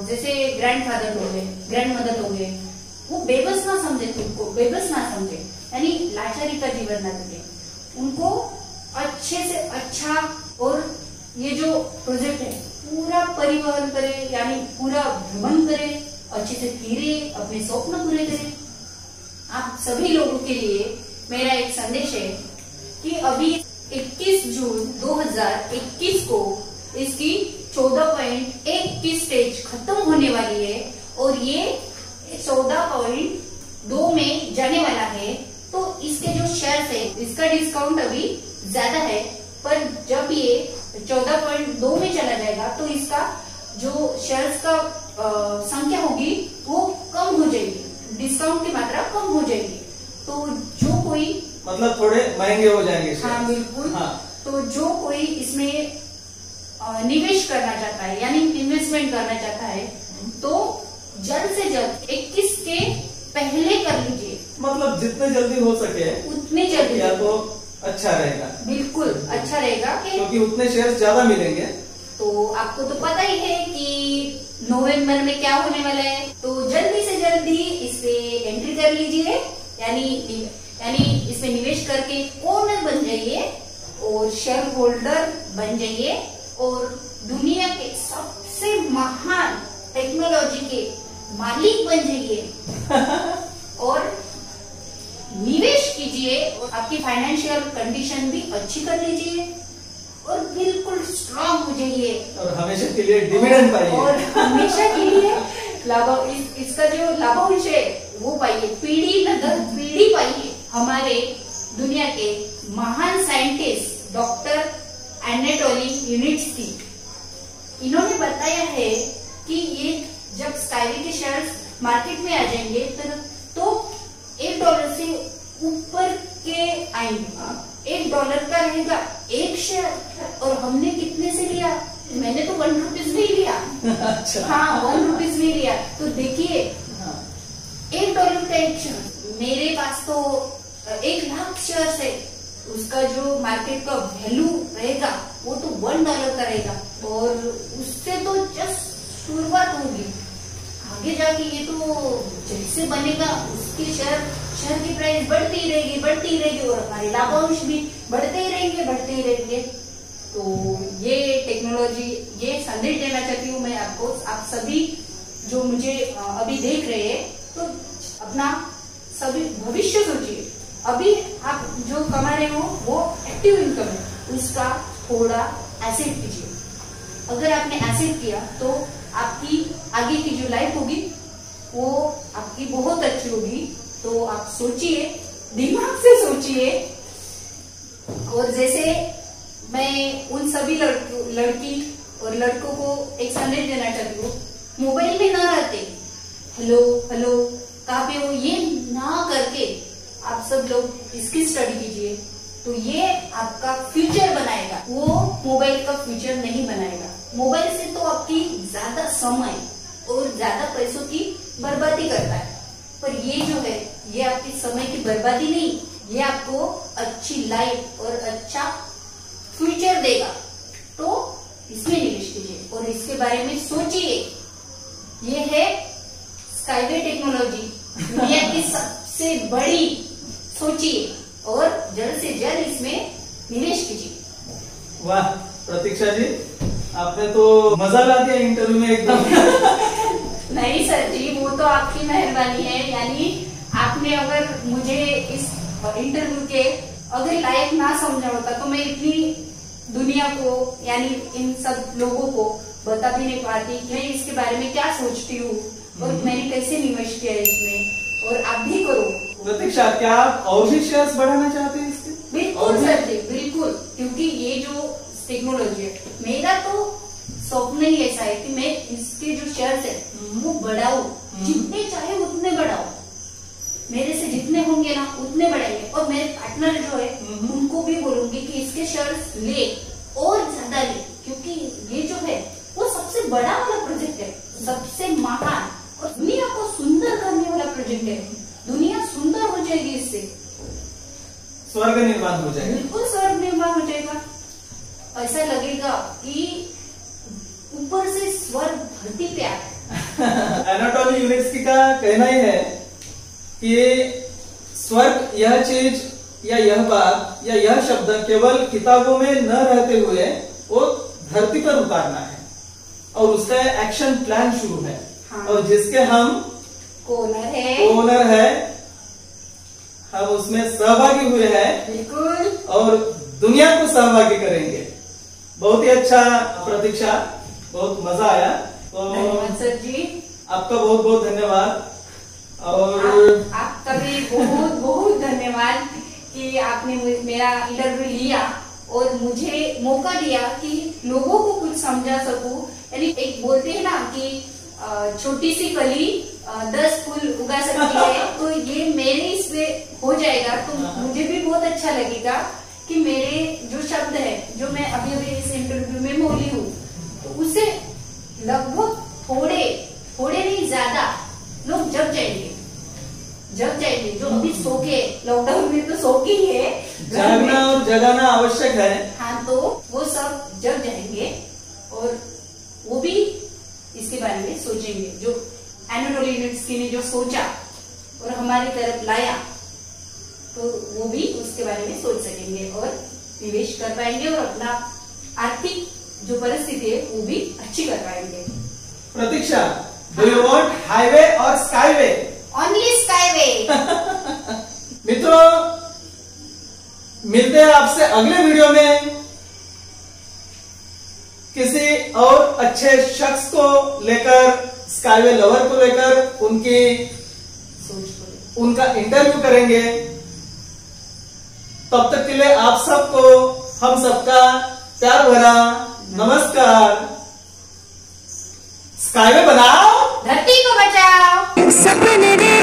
जैसे ग्रैंडफादर हो गए, ग्रैंडमदर हो गए, वो बेबस ना समझे, खुद को बेबस ना समझे, यानी लाचारी का जीवन ना जिए। उनको अच्छे से अच्छा, और ये जो प्रोजेक्ट है पूरा परिवहन करे, यानी पूरा भ्रमण करे, अच्छे से फिरे, अपने स्वप्न पूरे करे। आप सभी लोगों के लिए मेरा एक संदेश है कि अभी 21 जून 2021 को इसकी 14.1 की स्टेज खत्म होने वाली है और ये 14.2 में जाने वाला है। तो इसके जो शेयर्स है इसका डिस्काउंट अभी ज्यादा है, पर जब ये 14.2 में चला जाएगा तो इसका जो शेयर्स का संख्या होगी वो कम हो जाएगी, डिस्काउंट की मात्रा कम हो जाएगी। तो जो कोई मतलब थोड़े महंगे हो जाएंगे शेयर्स। हाँ बिल्कुल। हाँ। तो जो कोई इसमें निवेश करना चाहता है यानी इन्वेस्टमेंट करना चाहता है तो जल्द से जल्द 21 के पहले कर लीजिए। मतलब जितने जल्दी हो सके उतने जल्दी या तो अच्छा रहेगा। बिल्कुल अच्छा रहेगा क्योंकि उतने शेयर्स ज्यादा मिलेंगे। तो आपको तो पता ही है कि नवंबर में क्या होने वाला है, तो जल्दी से जल्दी इस पे एंट्री कर लीजिए, यानी इसमें निवेश करके ओनर बन जाइए और शेयर होल्डर बन जाइए और दुनिया के सबसे महान टेक्नोलॉजी के मालिक बन जाइए और निवेश कीजिए और आपकी फाइनेंशियल कंडीशन भी अच्छी कर लीजिए और बिल्कुल स्ट्रांग हो जाइए और हमेशा के लिए डिविडेंड पाइए और हमेशा के लिए लाभ इसका जो लाभांश है वो पाइए, पीढ़ी नगर पीढ़ी पाइए। हमारे दुनिया के महान साइंटिस्ट डॉक्टर एनाटोली यूनिट्स्की, इन्होंने बताया है कि ये जब स्काईवे के शेयर्स मार्केट में आ जाएंगे तो $1 से ऊपर के आएंगे। $1 का रहेगा एक शेयर और हमने कितने से लिया? मैंने तो ₹1 में ही लिया। अच्छा। हाँ, ₹1 में लिया। तो देखिए $1 का एक शेयर, मेरे पास तो 1 लाख शेयर है, उसका जो मार्केट का वैल्यू रहेगा वो तो $1 का रहेगा और उससे तो जस्ट शुरुआत होगी। आगे जाके ये तो जैसे बनेगा उसकी शेयर की प्राइस बढ़ती रहेगी और हमारे लाभांश भी बढ़ते ही रहेंगे। तो ये टेक्नोलॉजी, ये संदेश देना चाहती हूँ मैं आपको, आप सभी जो मुझे अभी देख रहे हैं, तो अपना सभी भविष्य सोचिए। अभी आप जो कमा रहे हो वो एक्टिव इनकम है, उसका थोड़ा एसेट कीजिए। अगर आपने एसेट किया तो आपकी आगे की जो लाइफ होगी वो आपकी बहुत अच्छी होगी। तो आप सोचिए, दिमाग से सोचिए। और जैसे मैं उन सभी लड़की और लड़कों को एक संदेश देना चाहती हूँ, मोबाइल में ना रहते हेलो कहाँ पे हो ये ना करके आप सब लोग इसकी स्टडी कीजिए, तो ये आपका फ्यूचर बनाएगा, वो मोबाइल का फ्यूचर नहीं बनाएगा। मोबाइल से तो आपकी ज्यादा समय और ज्यादा पैसों की बर्बादी करता है, पर ये जो है ये आपकी समय की बर्बादी नहीं, ये आपको अच्छी लाइफ और अच्छा फ्यूचर देगा। तो इसमें निवेश कीजिए और इसके बारे में सोचिए। ये है स्काईवे टेक्नोलॉजी, दुनिया की सबसे बड़ी, सोचिए और जल्द से जल्द इसमें निवेश कीजिए। वाह प्रतीक्षा जी, आपने तो मजा ला दिया इंटरव्यू में एकदम। नहीं सर जी, वो तो आपकी मेहरबानी है, यानी आपने अगर मुझे इस इंटरव्यू के अगर लायक ना समझा होता तो मैं इतनी दुनिया को यानी इन सब लोगों को बता भी नहीं पाती कि मैं इसके बारे में क्या सोचती हूँ और मैंने कैसे निवेश किया है इसमें, और आप भी करो। प्रतीक्षा, क्या आप और भी शेयर्स बढ़ाना चाहते हैं इसके? बिल्कुल सर जी, बिल्कुल, क्योंकि ये जो टेक्नोलॉजी है, मेरा तो स्वप्न ही ऐसा है कि मैं इसके जो शेयर्स है वो बढ़ाऊं, जितने चाहे उतने बढ़ाऊं, मेरे से जितने होंगे ना उतने बढ़ेंगे। और मेरे पार्टनर जो है उनको भी बोलूंगी कि इसके शेयर्स ले और ज्यादा ले, क्योंकि ये जो है वो सबसे बड़ा वाला प्रोजेक्ट है, सबसे महान और दुनिया को सुंदर करने वाला प्रोजेक्ट है। दुनिया सुंदर हो जाएगी इससे, स्वर्ग निर्माण हो जाएगा। बिल्कुल स्वर्ग निर्माण हो जाएगा। ऐसा लगेगा कि ऊपर से स्वर्ग धरती पे आया। एनाटोली यूनिट्स्की का कहना ही है कि स्वर्ग यह चीज या यह बात या यह शब्द केवल किताबों में न रहते हुए वो धरती पर उतारना है और उसका एक्शन प्लान शुरू है। हाँ। और जिसके हम ओनर है ओनर है हम उसमें सहभागी हुए हैं बिल्कुल। और दुनिया को सहभागी करेंगे। बहुत ही अच्छा प्रतीक्षा, बहुत मजा आया। तो धन्यवाद सर जी, आपका बहुत बहुत धन्यवाद। और आपका भी बहुत बहुत धन्यवाद कि आपने मेरा इंटरव्यू लिया और मुझे मौका दिया कि लोगों को कुछ समझा सकूं। यानी एक बोलते हैं ना कि छोटी सी कली 10 फूल उगा सकती है, तो ये मेरे इसमें हो जाएगा तो मुझे भी बहुत अच्छा लगेगा कि मेरे जो शब्द है जो मैं अभी अभी इस इंटरव्यू में बोली हूँ, तो उसे लगभग थोड़े नहीं ज्यादा लोग जग जाएंगे जो अभी सो के लॉकडाउन में तो सो के ही है, जागना और जगाना आवश्यक है। हाँ, तो वो सब जग जाएंगे और वो भी इसके बारे में सोचेंगे। जो एनाटोली यूनिवर्सिटी ने जो सोचा और हमारी तरफ लाया, तो वो भी उसके बारे में सोच सकेंगे और निवेश कर पाएंगे और अपना आर्थिक जो परिस्थिति है वो भी अच्छी कर पाएंगे। प्रतीक्षा, डू यू वांट हाईवे और स्काईवे? Only skyway. मित्रों, मिलते हैं आपसे अगले वीडियो में किसी और अच्छे शख्स को लेकर, स्काईवे लवर को लेकर उनका इंटरव्यू करेंगे। तब तक के लिए आप सबको हम सबका प्यार भरा नमस्कार। स्काईवे बनाओ, धरती को बचाओ। सपने रे